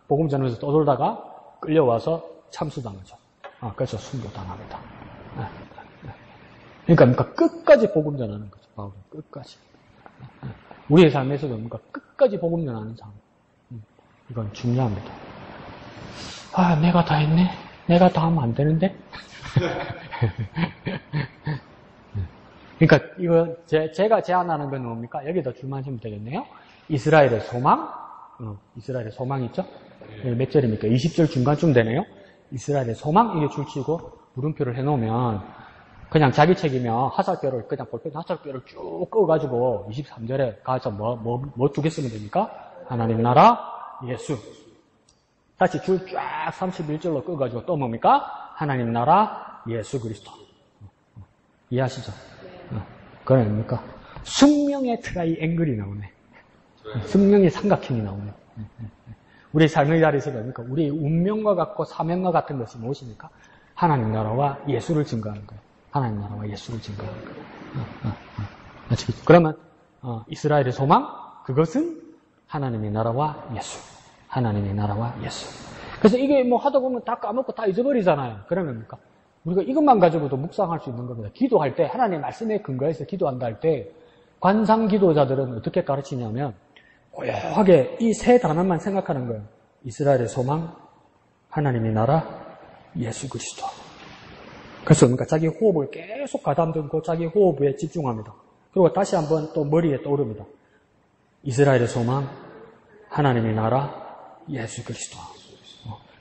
복음 전하면서 떠돌다가 끌려와서 참수당하죠. 그래서 순교당합니다. 그러니까 끝까지 복음 전하는 거죠. 바울은 끝까지. 우리의 삶에서도 뭔가 끝까지 복음 전하는 삶. 이건 중요합니다. 내가 다 했네. 내가 다 하면 안 되는데. 그러니까 이거 제가 제안하는 건 뭡니까? 여기다 줄만 세면 되겠네요. 이스라엘의 소망. 이스라엘의 소망 있죠? 몇 절입니까? 20절 중간쯤 되네요. 이스라엘의 소망 이게 줄치고 물음표를 해놓으면 그냥 자기 책이면 화살표를 그냥 볼펜 화살표를 쭉 끄어가지고 23절에 가서 뭐 두 개 쓰면 됩니까? 하나님 나라 예수. 다시 줄 쫙 31절로 끄어가지고 또 뭡니까? 하나님 나라 예수 그리스도. 이해하시죠? 그건 뭡니까? 숙명의 트라이앵글이 나오네. 숙명의 삼각형이 나오네. 우리 삶의 자리에서 뭡니까? 우리의 운명과 같고 사명과 같은 것이 무엇입니까? 하나님 나라와 예수를 증거하는 거예요. 하나님 나라와 예수를 증거하는 거예요. 그러면 이스라엘의 소망 그것은 하나님의 나라와 예수. 하나님의 나라와 예수. 그래서 이게 뭐 하다 보면 다 까먹고 다 잊어버리잖아요. 그러면 뭡니까? 우리가 이것만 가지고도 묵상할 수 있는 겁니다. 기도할 때 하나님의 말씀에 근거해서 기도한다 할 때 관상 기도자들은 어떻게 가르치냐면 고요하게 이 세 단어만 생각하는 거예요. 이스라엘의 소망, 하나님의 나라, 예수 그리스도. 그래서 그러니까 자기 호흡을 계속 가다듬고 자기 호흡에 집중합니다. 그리고 다시 한번 또 머리에 떠오릅니다. 이스라엘의 소망, 하나님의 나라, 예수 그리스도.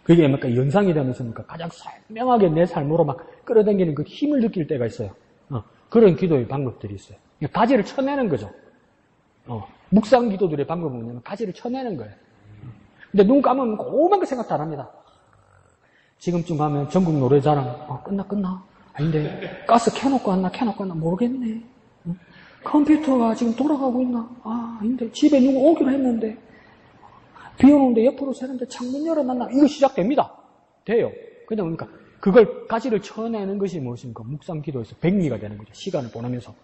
그게 뭡니까? 연상이 되면서 뭡니까? 가장 선명하게 내 삶으로 막 끌어당기는 그 힘을 느낄 때가 있어요. 그런 기도의 방법들이 있어요. 가지를 쳐내는 거죠. 묵상 기도들의 방법은 뭐냐면 가지를 쳐내는 거예요. 근데 눈 감으면 고만 거 생각도 안 합니다. 지금쯤 가면 전국 노래자랑 끝나? 아닌데 가스 켜놓고 왔나 모르겠네. 컴퓨터가 지금 돌아가고 있나? 아닌데 집에 누구 오기로 했는데 비 오는데 옆으로 새는데 창문 열어놨나? 이거 시작됩니다. 돼요. 근데 뭡니까? 그걸 가지를 쳐내는 것이 무엇입니까? 묵상 기도에서 백미가 되는 거죠. 시간을 보내면서.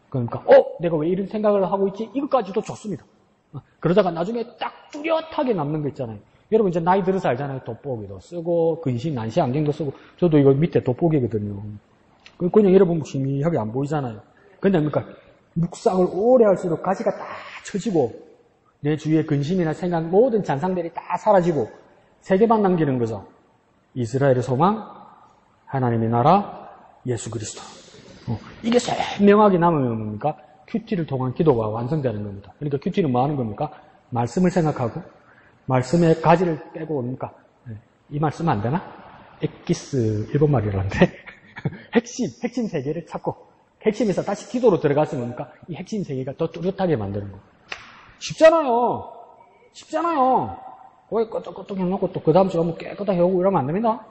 그러니까 내가 왜 이런 생각을 하고 있지? 이것까지도 좋습니다. 그러다가 나중에 딱 뚜렷하게 남는 거 있잖아요. 여러분 이제 나이 들어서 알잖아요. 돋보기도 쓰고 근시 난시 안경도 쓰고 저도 이거 밑에 돋보기거든요. 그냥 여러분 희미하게 안 보이잖아요. 근데 뭡니까? 묵상을 오래 할수록 가지가 다 쳐지고 내 주위에 근심이나 생각 모든 잔상들이 다 사라지고 세 개만 남기는 거죠. 이스라엘의 소망, 하나님의 나라, 예수 그리스도. 이게 선명하게 남으면 뭡니까? 큐티를 통한 기도가 완성되는 겁니다. 그러니까 큐티는 뭐 하는 겁니까? 말씀을 생각하고 말씀의 가지를 빼고 뭡니까? 이 말씀 안 되나? 엑기스 일본말이라는데 핵심 세 개를 찾고 핵심에서 다시 기도로 들어가서 뭡니까? 이 핵심 세 개가 더 뚜렷하게 만드는 거. 쉽잖아요. 거기 끄떡끄떡 해놓고 또 그 다음 주에 뭐 깨끗하게 하고 이러면 안 됩니다.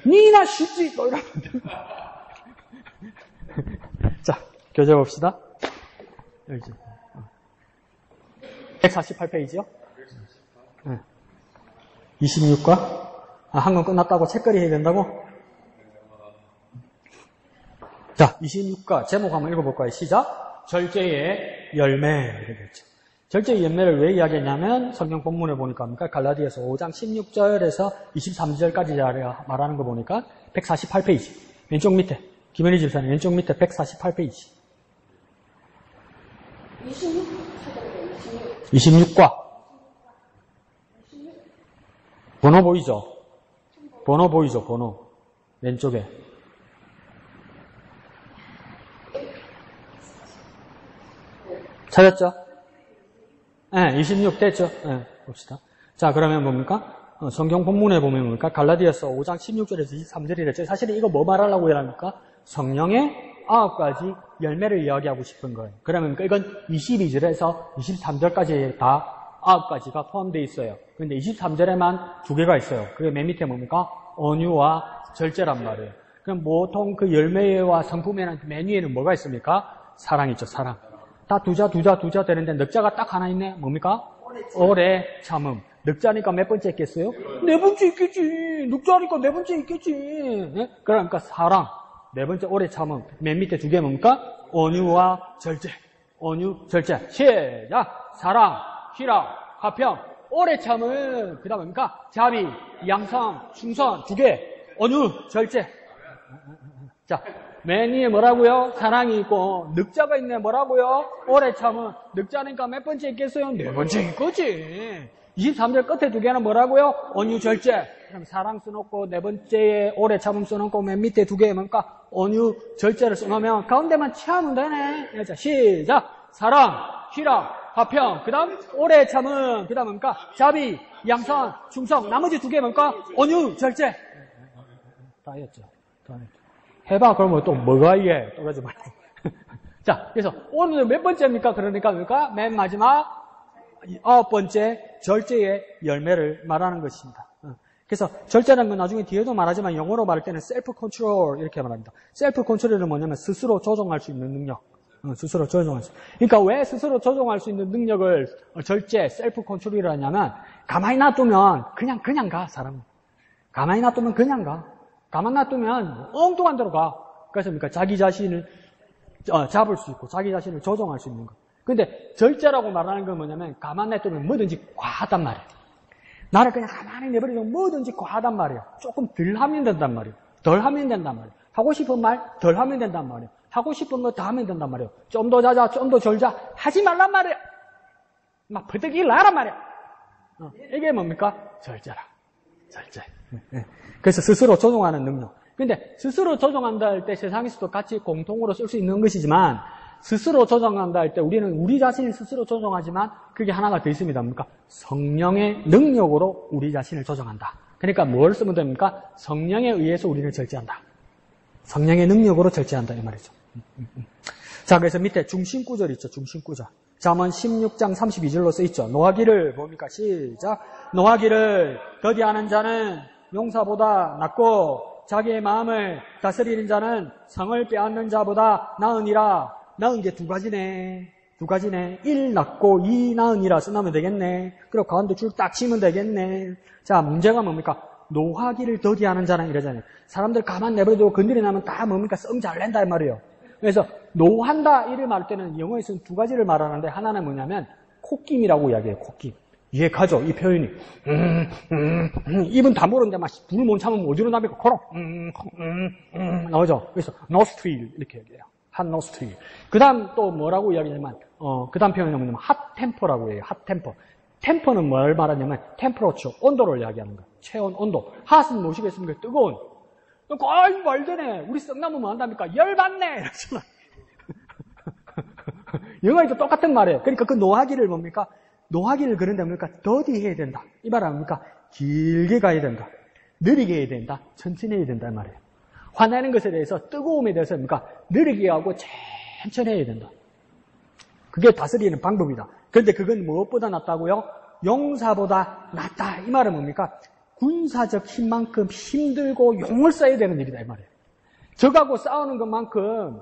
니나 쉽지 또 이러면 안 됩니다. 자, 교재 봅시다. 여기 148페이지요? 26과 한권 끝났다고 책거리 해야 된다고? 자, 26과 제목 한번 읽어볼까요? 시작. 절제의 열매. 이렇게 됐죠. 절제의 열매를 왜 이야기했냐면 성경 본문에 보니까 갈라디아서 5장 16절에서 23절까지 말하는 거 보니까 148페이지. 왼쪽 밑에. 김현희 집사님 왼쪽 밑에 148페이지. 26과. 번호 보이죠? 번호. 왼쪽에. 찾았죠? 네, 26 됐죠? 네, 봅시다. 자, 그러면 뭡니까? 성경 본문에 보면 뭡니까? 갈라디아서 5장 16절에서 23절이랬죠. 사실은 이거 뭐 말하려고 합니까? 성령의 9가지 열매를 이야기하고 싶은 거예요. 그러면 이건 22절에서 23절까지 다 9가지가 포함되어 있어요. 그런데 23절에만 2개가 있어요. 그게 맨 밑에 뭡니까? 온유와 절제란 말이에요. 그럼 보통 그 열매와 성품에는 맨 위에는 뭐가 있습니까? 사랑이 있죠, 사랑. 다 두자 되는데 넉자가 딱 하나 있네. 뭡니까? 오래 참음. 넉자니까 몇 번째 있겠어요? 네 번째 있겠지. 넉자니까 네 번째 있겠지. 네? 그러니까 사랑. 네 번째 오래 참음. 맨 밑에 두 개 뭡니까? 온유와 절제. 온유, 절제. 시작. 사랑, 희락, 화평, 오래 참음. 그 다음 뭡니까? 자비, 양성, 충성. 두 개. 온유, 절제. 자, 맨 위에 뭐라고요? 사랑이 있고 늑자가 있네. 뭐라고요? 오래 참은. 늑자니까 몇 번째 있겠어요? 네 번째 있겠지. 23절 끝에 두 개는 뭐라고요? 온유 절제. 그럼 사랑 써놓고 네 번째에 오래 참음 써놓고 맨 밑에 두 개에 뭔가 온유 절제를 써놓으면 가운데만 취하면 되네. 자, 시작. 사랑, 희락, 화평. 그 다음 오래 참음. 그 다음 뭔가 자비, 양선, 충성. 나머지 두 개 뭔가 온유 절제. 다 했죠. 해봐. 그러면 또 뭐가 이게? 또 그러지 말고. 자, 그래서 오늘 몇 번째입니까? 그러니까 맨 마지막 9번째 절제의 열매를 말하는 것입니다. 그래서 절제라는 건 나중에 뒤에도 말하지만 영어로 말할 때는 셀프 컨트롤 이렇게 말합니다. 셀프 컨트롤은 뭐냐면 스스로 조정할 수 있는 능력. 스스로 조정할 수. 그러니까 왜 스스로 조정할 수 있는 능력을 절제, 셀프 컨트롤이라 하냐면 가만히 놔두면 그냥 가, 사람은. 가만히 놔두면 그냥 가. 가만 놔두면 엉뚱한 데로 가. 그래서 그러니까 자기 자신을 잡을 수 있고 자기 자신을 조정할 수 있는 거. 근데 절제라고 말하는 건 뭐냐면 가만 놔두면 뭐든지 과하단 말이에요. 나를 그냥 가만히 내버리면 뭐든지 과하단 말이에요. 조금 덜 하면 된단 말이에요. 덜 하면 된단 말이에요. 하고 싶은 말 덜 하면 된단 말이에요. 하고 싶은 거 다 하면 된단 말이에요. 좀 더 자자, 좀 더 절자 하지 말란 말이에요. 막 버득이 나란 말이에요. 이게 뭡니까? 절제라. 절제. 그래서 스스로 조종하는 능력. 근데 스스로 조종한다 할 때 세상에서도 같이 공통으로 쓸 수 있는 것이지만 스스로 조종한다 할 때 우리는 우리 자신을 스스로 조종하지만 그게 하나가 더 있습니다. 뭡니까? 성령의 능력으로 우리 자신을 조종한다. 그러니까 뭘 쓰면 됩니까? 성령에 의해서 우리를 절제한다. 성령의 능력으로 절제한다 이 말이죠. 자, 그래서 밑에 중심구절 있죠. 중심구절. 잠언 16장 32절로 써있죠. 노하기를 뭡니까? 시작. 노하기를 더디하는 자는 용사보다 낫고 자기의 마음을 다스리는 자는 성을 빼앗는 자보다 나으니라. 나은 게 두 가지네. 두 가지네. 1 낫고 2 나으니라 써놓으면 되겠네. 그리고 가운데 줄 딱 치면 되겠네. 자, 문제가 뭡니까? 노하기를 더디하는 자는 이러잖아요. 사람들 가만 내버려두고 건드려 나면 다 뭡니까? 썩 잘 낸다 이 말이에요. 그래서 노한다 이를 말할 때는 영어에서는 두 가지를 말하는데 하나는 뭐냐면 콧김이라고 이야기해요. 콧김. 이해 가죠? 이 표현이. 입은 다 모르는데 막 불을 못 참으면 어디로 나비고 코로 나오죠. 그래서 노스트릴 이렇게 얘기해요. 핫 노스트릴. 그 다음 또 뭐라고 이야기하냐면 그 다음 표현이 뭐냐면 핫 템퍼라고 해요. 핫 템퍼. 템퍼는 뭘 말하냐면 템퍼러처, 온도를 이야기하는 거예요. 체온, 온도. 핫은 무엇이겠습니까? 뜨거운. 아이 말되네. 우리 썩나무 뭐 한답니까? 열받네. 이러잖아. 영어에도 똑같은 말이에요. 그러니까 그 노하기를 뭡니까? 노하기를 그런데 뭡니까? 더디해야 된다. 이 말은 뭡니까? 길게 가야 된다. 느리게 해야 된다. 천천히 해야 된다. 이 말이에요. 화내는 것에 대해서 뜨거움에 대해서 뭡니까? 느리게 하고 천천히 해야 된다. 그게 다스리는 방법이다. 그런데 그건 무엇보다 낫다고요? 용사보다 낫다. 이 말은 뭡니까? 군사적 힘만큼 힘들고 용을 써야 되는 일이다. 이 말이에요. 적하고 싸우는 것만큼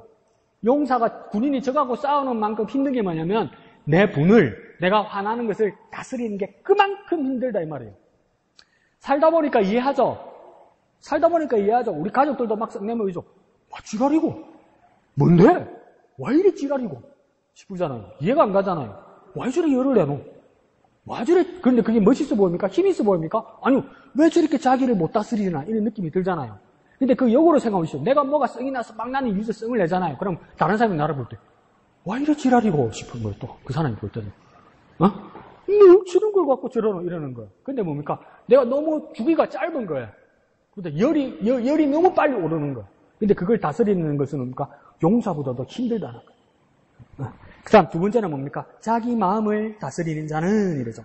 용사가 군인이 적하고 싸우는 만큼 힘든 게 뭐냐면 내 분을 내가 화나는 것을 다스리는 게 그만큼 힘들다 이 말이에요. 살다 보니까 이해하죠. 우리 가족들도 막 썩내면 이죠. 와 지랄이고 뭔데? 왜 이리 지랄이고 싶잖아요. 이해가 안 가잖아요. 왜 저리 열을 내노? 왜 저리 그런데 그게 멋있어 보입니까? 힘이 있어 보입니까? 아니요. 왜 저렇게 자기를 못 다스리나 이런 느낌이 들잖아요. 근데 그 역으로 생각해보시죠. 내가 뭐가 성이 나서 막 나는 유서 성을 내잖아요. 그럼 다른 사람이 나를 볼 때 와 이래 지랄이고 싶은 거예요. 또 그 사람이 볼 때는 뭐 저런 걸 갖고 이러는 거예요. 근데 뭡니까? 내가 너무 주기가 짧은 거예요. 근데 열이 너무 빨리 오르는 거예요. 근데 그걸 다스리는 것은 뭡니까? 용사보다도 힘들다는 거예요. 그 다음 두 번째는 뭡니까? 자기 마음을 다스리는 자는 이러죠.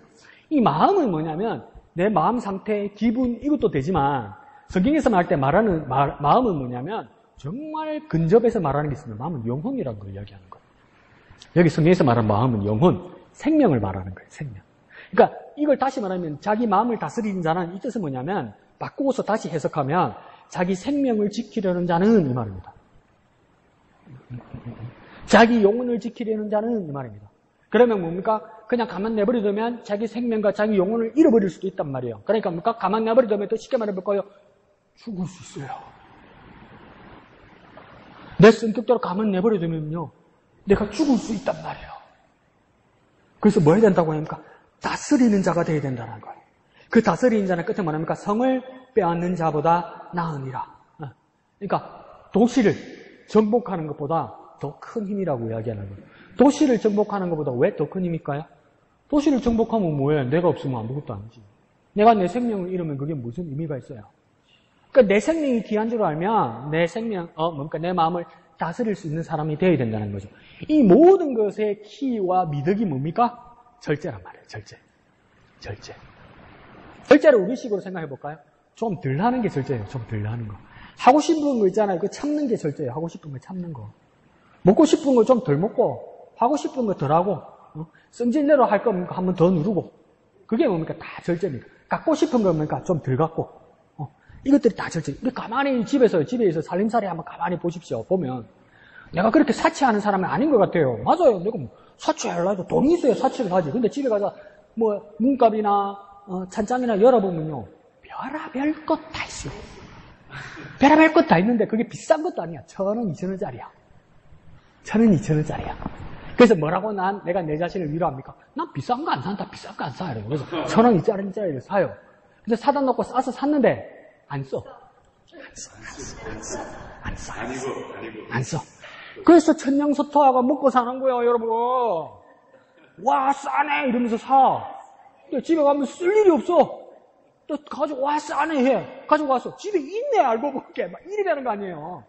이 마음은 뭐냐면 내 마음 상태, 기분 이것도 되지만 성경에서 말할 때 말하는 마음은 뭐냐면 정말 근접해서 말하는 게 있습니다. 마음은 영혼이라는 걸 이야기하는 거예요. 여기 성경에서 말하는 마음은 영혼, 생명을 말하는 거예요. 생명. 그러니까 이걸 다시 말하면 자기 마음을 다스리는 자는 이 뜻은 뭐냐면 바꾸고서 다시 해석하면 자기 생명을 지키려는 자는 이 말입니다. 자기 영혼을 지키려는 자는 이 말입니다. 그러면 뭡니까? 그냥 가만 내버려두면 자기 생명과 자기 영혼을 잃어버릴 수도 있단 말이에요. 그러니까 뭡니까? 가만 내버려두면 또 쉽게 말해볼까요? 죽을 수 있어요. 내 성격대로 가만 내버려두면요, 내가 죽을 수 있단 말이에요. 그래서 뭐 해야 된다고 합니까? 다스리는 자가 되어야 된다는 거예요. 그 다스리는 자는 끝에 뭐랍니까? 성을 빼앗는 자보다 나으니라. 그러니까 도시를 정복하는 것보다 더 큰 힘이라고 이야기하는 거예요. 도시를 정복하는 것보다 왜 더 큰 힘일까요? 도시를 정복하면 뭐예요? 내가 없으면 아무것도 아니지. 내가 내 생명을 잃으면 그게 무슨 의미가 있어요? 그러니까 내 생명이 귀한 줄 알면 내 생명, 내 마음을 다스릴 수 있는 사람이 되어야 된다는 거죠. 이 모든 것의 키와 미덕이 뭡니까? 절제란 말이에요. 절제. 절제를 우리식으로 생각해 볼까요? 좀 덜 하는 게 절제예요. 좀 덜 하는 거. 하고 싶은 거 있잖아요. 그 참는 게 절제예요. 하고 싶은 거 참는 거. 먹고 싶은 거 좀 덜 먹고, 하고 싶은 거 덜 하고, 성질대로 할 거 한 번 더 누르고. 그게 뭡니까? 다 절제입니다. 갖고 싶은 거 뭡니까? 좀 덜 갖고. 이것들이 다 절제. 우리 가만히 집에서 살림살이 한번 가만히 보십시오. 보면 내가 그렇게 사치하는 사람은 아닌 것 같아요. 맞아요. 내가 뭐 사치하려고 해도 돈이 있어야 사치를 하지. 근데 집에 가서 뭐 문값이나 찬장이나 열어보면요, 별의별 것 다 있어요. 별의별 것 다 있는데 그게 비싼 것도 아니야. 1,000원, 2,000원짜리야. 1,000원, 2,000원짜리야. 그래서 뭐라고 내가 내 자신을 위로합니까? 난 비싼 거 안 산다. 비싼 거 안 사. 그래서 1,000원, 2,000원짜리를 사요. 근데 사다 놓고 싸서 샀는데 안 써. 안 써. 그래서 천냥서터하고 먹고 사는 거야, 여러분. 와, 싸네! 이러면서 사. 근데 집에 가면 쓸 일이 없어. 또 가지고, 와, 싸네! 해. 가지고 와서. 집에 있네, 알고 볼게. 막 이러라는 거 아니에요.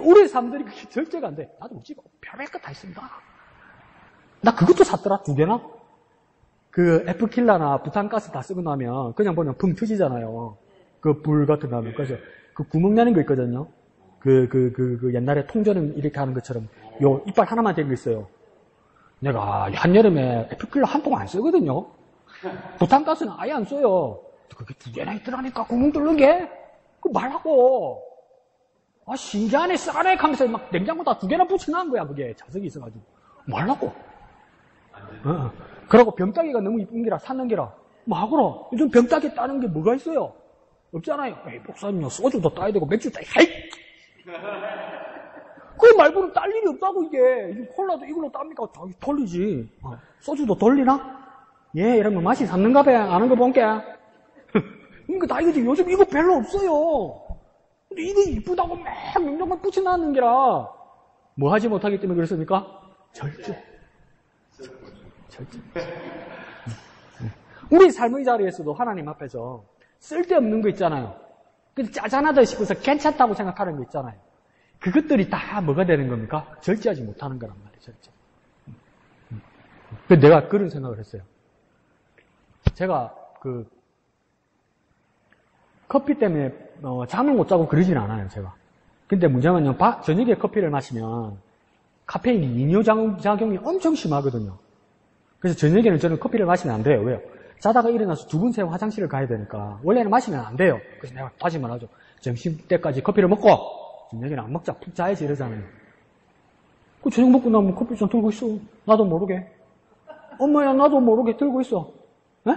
우리 사람들이 그게 절제가 안 돼. 나도 우리 집에 별별 거 다 있습니다. 나 그것도 샀더라, 2개나? 그 F킬러나 부탄가스 다 쓰고 나면 그냥 보면 붕 터지잖아요. 그 불 같은 거 하면. 그래서 그 구멍 나는 거 있거든요. 그 옛날에 통조림 이렇게 하는 것처럼 요 이빨 하나만 된 거 있어요. 내가 한여름에 F킬러 한 통 안 쓰거든요. 부탄가스는 아예 안 써요. 그게 2개나 있더라니까, 구멍 뚫는 게. 그 말하고. 아, 신기하네, 싸네 하면서 막 냉장고 다 2개나 붙여놓은 거야, 그게. 자석이 있어가지고. 말라고. 그러고 병따개가 너무 이쁜 게라 샀는 게라 막으라. 요즘 병따개 따는 게 뭐가 있어요? 없잖아요. 에이, 목사님요, 소주도 따야 되고 맥주 따야 돼. 그 말고는 딸 일이 없다고. 이게 요즘 콜라도 이걸로 땁니까? 저기 돌리지. 소주도 돌리나? 예, 이런 거 맛이 샀는가 봐. 아는 거 본게. 그러니까 나 이거지. 요즘 이거 별로 없어요. 근데 이거 이쁘다고 막 명령만 붙여놨는 게라 뭐 하지 못하기 때문에 그렇습니까? 절제. 우리 삶의 자리에서도 하나님 앞에서 쓸데없는 거 있잖아요. 근데 짜잔하다 싶어서 괜찮다고 생각하는 거 있잖아요. 그것들이 다 뭐가 되는 겁니까? 절제하지 못하는 거란 말이에요. 절제. 그래서 내가 그런 생각을 했어요. 제가 커피 때문에 잠을 못 자고 그러진 않아요, 제가. 근데 문제는요, 저녁에 커피를 마시면 카페인 이뇨작용이 엄청 심하거든요. 그래서 저녁에는 저는 커피를 마시면 안 돼요. 왜요? 자다가 일어나서 2번, 3번 화장실을 가야 되니까 원래는 마시면 안 돼요. 그래서 내가 다시 말하죠. 점심때까지 커피를 먹고 저녁에는 안 먹자, 푹 자야지 이러잖아요. 그 저녁 먹고 나면 커피잔 들고 있어. 나도 모르게. 엄마야, 나도 모르게 들고 있어. 에?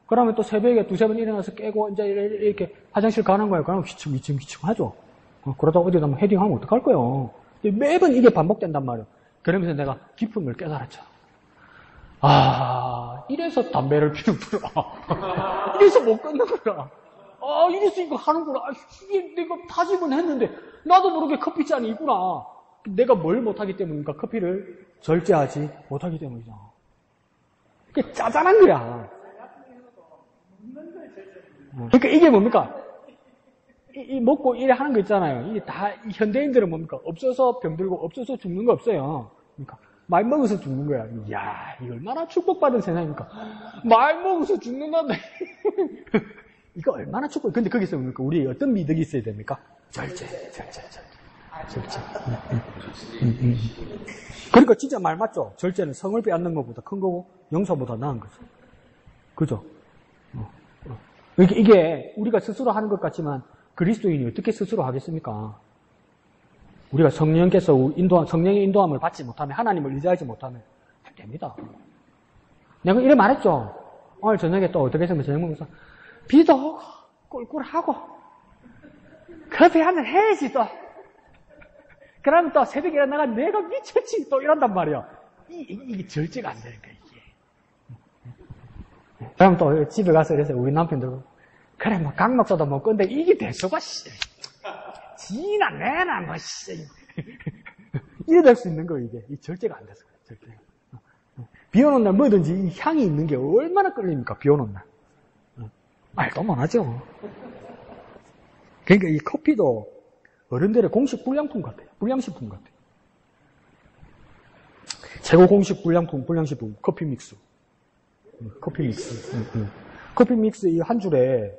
그러면 또 새벽에 2-3번 일어나서 깨고 이제 이렇게 화장실 가는 거예요. 그러면 기침 하죠. 그러다가 어디다 헤딩하면 어떡할 거예요. 매번 이게 반복된단 말이에요. 그러면서 내가 깊은 걸 깨달았죠. 이래서 담배를 피우더라. 이래서 못 끊는구나. 이래서 이거 하는구나. 이게 내가 다짐은 했는데 나도 모르게 커피잔이 있구나. 내가 뭘 못하기 때문입니까? 커피를 절제하지 못하기 때문이죠. 그게 짜잔한 거야. 그러니까 이게 뭡니까? 이 먹고 이래 하는 거 있잖아요. 이게 다 현대인들은 뭡니까? 없어서 병들고 없어서 죽는 거 없어요. 그러니까 말 먹어서 죽는 거야. 이야, 이 얼마나 축복받은 세상입니까? 말 먹어서 죽는다네. 이거 얼마나 축복. 근데 거기서 뭡니까? 우리 어떤 미덕이 있어야 됩니까? 절제. 그러니까 진짜 말 맞죠? 절제는 성을 빼앗는 것보다 큰 거고 용서보다 나은 거죠. 그죠? 이게 우리가 스스로 하는 것 같지만 그리스도인이 어떻게 스스로 하겠습니까? 우리가 성령의 인도함을 받지 못하면, 하나님을 의지하지 못하면 안 됩니다. 내가 이래 말했죠. 오늘 저녁에 또 어떻게 했으면 저녁 먹으면서 비도 오고 꿀꿀하고 커피 한잔 해야지 또. 그러면 또 새벽에 일어나가 내가 미쳤지 또 이런단 말이야. 이게 절제가 안 되는 거야, 이게. 그럼 또 집에 가서 이래서 우리 남편들 그래 뭐 강목소도 먹고 근데 이게 대수가 씨. 지나 내나 뭐 씨. 이래 될 수 있는 거 이게. 이 절제가 안 돼서 그래, 절제. 비 오는 날 뭐든지 이 향이 있는 게 얼마나 끌립니까? 비 오는 날. 말도 못하죠. 그러니까 이 커피도 어른들의 공식 불량품 같아요. 불량식품 같아요. 최고 공식 불량식품, 커피 믹스. 커피 믹스. 커피 믹스 이 한 줄에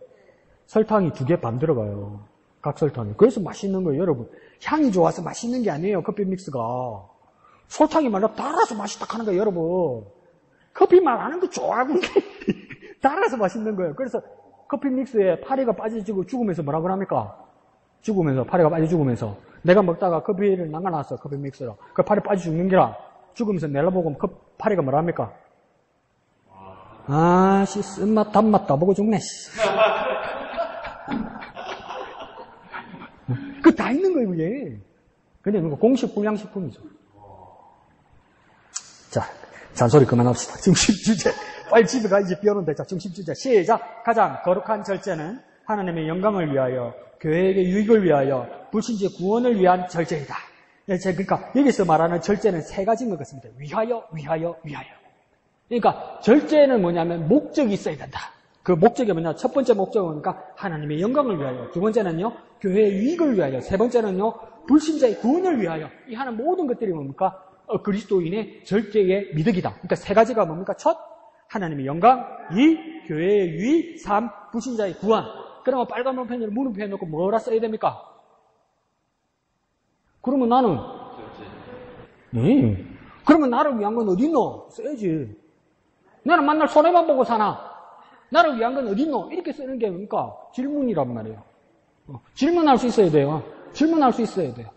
설탕이 2개 반 들어가요. 각설탕이. 그래서 맛있는 거예요, 여러분. 향이 좋아서 맛있는 게 아니에요, 커피 믹스가. 설탕이 말라 달아서 맛있다 하는 거예요, 여러분. 커피 말하는 거 좋아하고 달아서 맛있는 거예요. 그래서 커피 믹스에 파리가 빠지고 죽으면서 뭐라고 합니까? 죽으면서, 파리가 빠져 죽으면서. 내가 먹다가 커피를 남겨놨어, 커피 믹스로. 그 파리 빠져 죽는 게라. 죽으면서 내려보고 파리가 뭐라 합니까? 아씨, 쓴맛, 단맛 다 보고 죽네, 씨. 그 다 있는 거예요, 이게. 근데 이거 공식 불량식품이죠. 자, 잔소리 그만합시다. 중심 주제. 빨리 집에 가, 이제 비 오는데. 자, 중심 주제. 시작. 가장 거룩한 절제는 하나님의 영광을 위하여, 교회의 유익을 위하여, 불신자의 구원을 위한 절제이다. 그러니까 여기서 말하는 절제는 3가지인 것 같습니다. 위하여, 위하여, 위하여. 그러니까 절제는 뭐냐면 목적이 있어야 된다. 그 목적이 뭐냐? 첫 번째 목적은 그러니까 하나님의 영광을 위하여, 두 번째는요 교회의 유익을 위하여, 세 번째는요 불신자의 구원을 위하여. 이 하는 모든 것들이 뭡니까? 그리스도인의 절제의 미덕이다. 그러니까 3가지가 뭡니까? 첫, 하나님의 영광. 2, 교회의 유익. 3, 불신자의 구원. 그러면 빨간 물펜을 무릎에 해놓고 뭐라 써야 됩니까? 그러면 나는 그러면 나를 위한 건 어딨노? 써야지. 나는 맨날 손해만 보고 사나? 나를 위한 건 어딨노? 이렇게 쓰는 게 뭡니까? 질문이란 말이에요. 질문할 수 있어야 돼요. 질문할 수 있어야 돼요.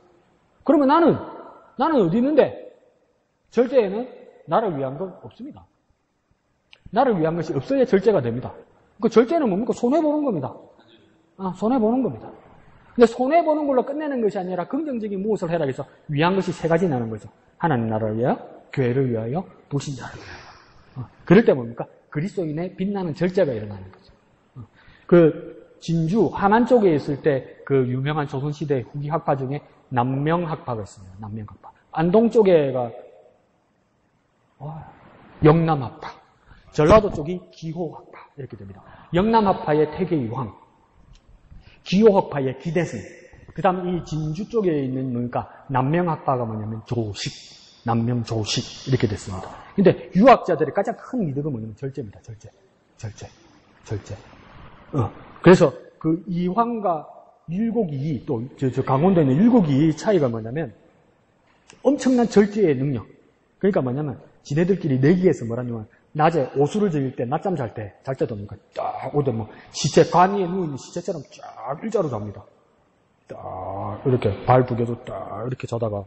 그러면 나는 어디 있는데? 절제에는 나를 위한 건 없습니다. 나를 위한 것이 없어야 절제가 됩니다. 그 절제는 뭡니까? 손해보는 겁니다. 손해보는 겁니다. 근데 손해보는 걸로 끝내는 것이 아니라 긍정적인 무엇을 해라 해서 위한 것이 3가지 나는 거죠. 하나님 나라를 위하여, 교회를 위하여, 불신자를 위하여. 그럴 때 뭡니까? 그리스도인의 빛나는 절제가 일어나는 거죠. 그 진주, 하만 쪽에 있을 때 그 유명한 조선시대 후기 학파 중에 남명학파가 있습니다. 남명학파. 안동 쪽에가 영남학파. 전라도 쪽이 기호학파. 이렇게 됩니다. 영남학파의 태계유황. 기호학파의 기대승. 그 다음 이 진주 쪽에 있는 뭡니까? 남명학파가 뭐냐면 조식. 남명조식. 이렇게 됐습니다. 근데 유학자들의 가장 큰 미덕은 뭐냐면 절제입니다. 절제. 그래서 그 이황과 율곡이 또 저 강원도에 있는 율곡이 차이가 뭐냐면 엄청난 절제의 능력. 그러니까 뭐냐면 지네들끼리 내기에서 뭐라냐면 낮에 오수를 지을 때, 낮잠 잘 때도 뭡니까? 딱 오대 뭐 시체 관위에 누워있는 시체처럼 쫙 일자로 잡니다. 딱 이렇게 발 2개도 딱 이렇게 자다가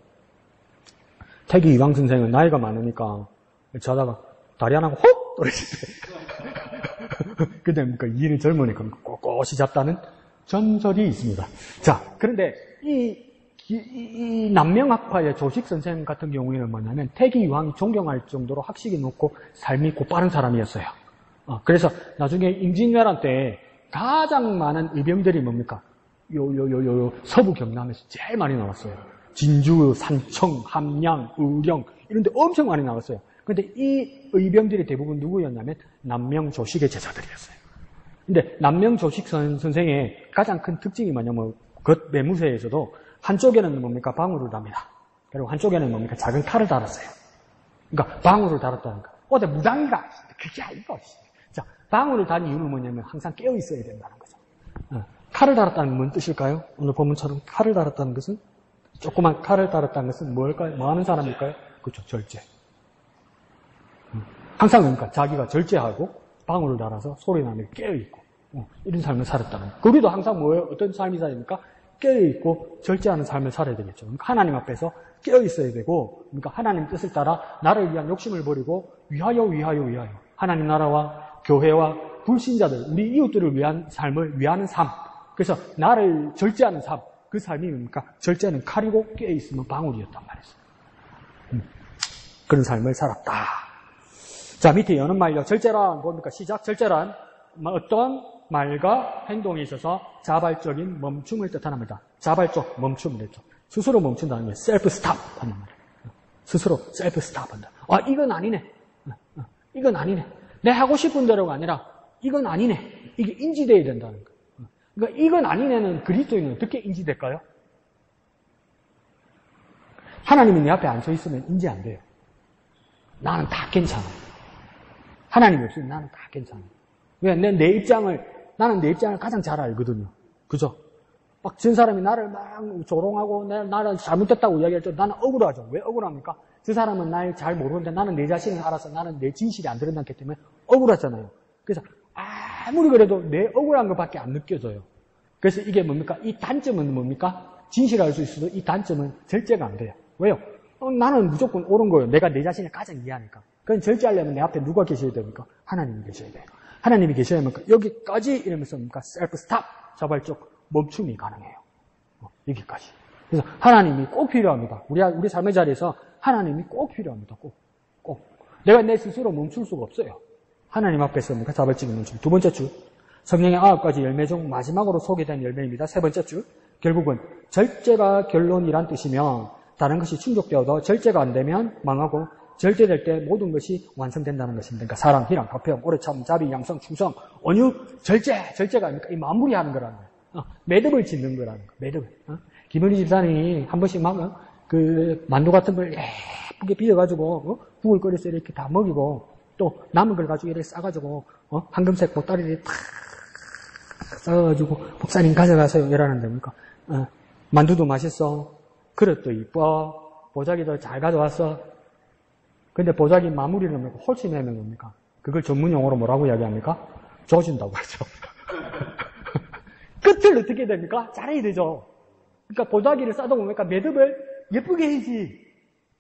태기 이황 선생은 나이가 많으니까 자다가 다리 하나 혹 떨어질 때 근데 뭡니까? 이는 젊으니까 꼿꼿이 잡다는 전설이 있습니다. 자, 그런데 이 남명학파의 조식 선생 같은 경우에는 뭐냐면 태기 유황이 존경할 정도로 학식이 높고 삶이 곧바른 사람이었어요. 그래서 나중에 임진왜란 때 가장 많은 의병들이 뭡니까? 서부 경남에서 제일 많이 나왔어요. 진주, 산청, 함양, 의령 이런 데 엄청 많이 나왔어요. 그런데 이 의병들이 대부분 누구였냐면 남명조식의 제자들이었어요. 근데 남명조식 선생의 가장 큰 특징이 뭐냐면 겉매무새에서도 한쪽에는 뭡니까? 방울을 답니다. 그리고 한쪽에는 뭡니까? 작은 칼을 달았어요. 그러니까 방울을 달았다니까. 어디 무당이가? 그게 아니고. 자, 방울을 단 이유는 뭐냐면 항상 깨어 있어야 된다는 거죠. 칼을 달았다는 건 뭔 뜻일까요? 오늘 본문처럼 칼을 달았다는 것은 조그만 칼을 달았다는 것은 뭘까요? 뭐 하는 사람일까요? 그렇죠. 절제. 항상 그러니까 자기가 절제하고 방울을 달아서 소리 나면 깨어 있고 이런 삶을 살았다는 거예요. 우리도 항상 뭐예요? 어떤 삶이 살아야 됩니까? 깨어있고 절제하는 삶을 살아야 되겠죠. 그러니까 하나님 앞에서 깨어있어야 되고, 그러니까 하나님 뜻을 따라 나를 위한 욕심을 버리고 위하여. 하나님 나라와 교회와 불신자들, 우리 이웃들을 위한 삶을 위하는 삶. 그래서 나를 절제하는 삶. 그 삶이 뭡니까? 절제는 칼이고 깨어있으면 방울이었단 말이죠. 그런 삶을 살았다. 자, 밑에 여는 말요. 절제란 뭡니까? 시작. 절제란 어떤 말과 행동에 있어서 자발적인 멈춤을 뜻합니다. 자발적 멈춤을 했죠. 스스로 멈춘다는 게 셀프 스탑 하는 말이에요. 스스로 셀프 스탑 한다. 아, 이건 아니네. 이건 아니네. 내 하고 싶은 대로가 아니라 이건 아니네. 이게 인지되어야 된다는 거예요. 그러니까 이건 아니네는 그리스도인은 어떻게 인지될까요? 하나님이 내 앞에 앉혀 있으면 인지 안 돼요. 나는 다 괜찮아. 하나님이 없으면 나는 다 괜찮아. 왜? 나는 내 입장을 가장 잘 알거든요. 그죠? 막 전 사람이 나를 막 조롱하고 나를 잘못됐다고 이야기할 때 나는 억울하죠. 왜 억울합니까? 저 사람은 날 잘 모르는데 나는 내 자신을 알아서 나는 내 진실이 안 드러났기 때문에 억울하잖아요. 그래서 아무리 그래도 내 억울한 것밖에 안 느껴져요. 그래서 이게 뭡니까? 이 단점은 뭡니까? 진실할 수 있어도 이 단점은 절제가 안 돼요. 왜요? 나는 무조건 옳은 거예요. 내가 내 자신을 가장 이해하니까. 그건 절제하려면 내 앞에 누가 계셔야 됩니까? 하나님이 계셔야 돼요. 하나님이 계셔야 합니까? 여기까지 이러면서 뭡니까? 셀프 스탑, 자발적 멈춤이 가능해요. 여기까지. 그래서 하나님이 꼭 필요합니다. 우리 삶의 자리에서 하나님이 꼭 필요합니다. 꼭. 내가 내 스스로 멈출 수가 없어요. 하나님 앞에서 뭡니까? 자발적인 멈춤. 두 번째 주, 성령의 9가지 열매 중 마지막으로 소개된 열매입니다. 세 번째 주, 결국은 절제가 결론이란 뜻이면 다른 것이 충족되어도 절제가 안 되면 망하고 절제될 때 모든 것이 완성된다는 것입니다. 그러니까 사랑, 희랑, 화평, 오래 참, 자비, 양성, 충성, 온유, 절제가 아닙니까? 이 마무리하는 거라는 거예요. 매듭을 짓는 거라는 거예요. 매듭을. 김은희 집사님이 한 번씩 막 그 만두 같은 걸 예쁘게 빚어가지고 국을 끓여서 이렇게 다 먹이고 또 남은 걸 가지고 이렇게 싸가지고 황금색 보따리를 탁 싸가지고 목사님 가져가세요 이러는데 뭡니까? 만두도 맛있어. 그릇도 이뻐. 보자기도 잘 가져왔어. 근데 보자기 마무리는 뭡니까? 홀치내면 뭡니까? 그걸 전문 용어로 뭐라고 이야기합니까? 줘준다고 하죠. 끝을 어떻게 됩니까? 잘해야 되죠. 그러니까 보자기를 싸다 보니까 매듭을 예쁘게 해야지.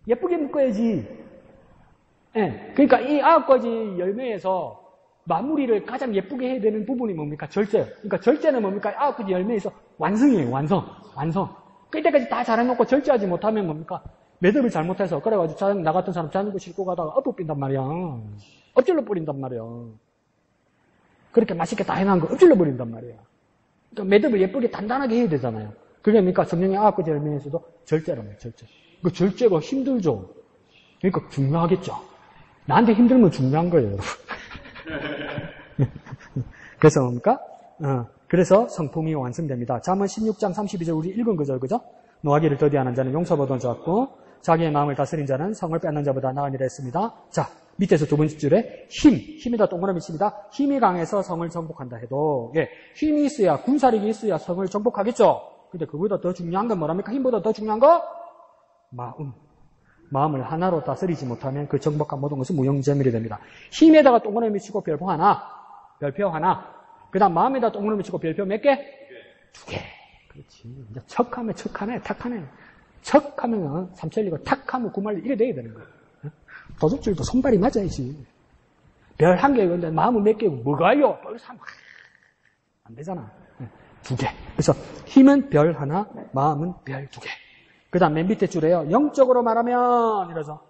예쁘게 묶어야지. 예. 그러니까 이 9가지 열매에서 마무리를 가장 예쁘게 해야 되는 부분이 뭡니까? 절제. 그러니까 절제는 뭡니까? 9가지 열매에서 완성이에요. 완성. 그때까지 다 잘해놓고 절제하지 못하면 뭡니까? 매듭을 잘못해서 그래가지고 나 같은 사람 자전거 싣고 가다가 엎어빈단 말이야. 엎질러 버린단 말이야. 그렇게 맛있게 다 해놓은 거 엎질러 버린단 말이야. 그러니까 매듭을 예쁘게 단단하게 해야 되잖아요. 그게 뭡니까? 성령의 9가지 열매에서도 절제라면 절제. 그 절제가 힘들죠. 그러니까 중요하겠죠. 나한테 힘들면 중요한 거예요, 여러분. 그래서 뭡니까? 그래서 성품이 완성됩니다. 잠언 16장 32절 우리 읽은 거죠, 그죠? 노하기를 더디하는 자는 용서보다 좋았고 자기의 마음을 다스린 자는 성을 빼앗는 자보다 나으니라 했습니다. 자, 밑에서 두 번째 줄에 힘에다 동그라미 칩니다. 힘이 강해서 성을 정복한다 해도 힘이 있어야 군사력이 있어야 성을 정복하겠죠. 근데 그보다 더 중요한 건 뭐랍니까? 힘보다 더 중요한 거? 마음을 하나로 다스리지 못하면 그 정복한 모든 것은 무용지물이 됩니다. 힘에다가 동그라미 치고 별표 하나, 그 다음 마음에다 동그라미 치고 별표 몇 개? 2개. 그렇지. 이제 척하면 탁하네. 척하면 삼천리고 탁하면 구말리 이래 돼야 되는 거야. 도둑질도 손발이 맞아야지. 별 1개 근데 마음은 몇 개고 뭐가요? 별 3. 안 되잖아. 2개. 그래서 힘은 별 하나, 마음은 별 2개. 그 다음 맨 밑에 줄에요. 영적으로 말하면 이러죠.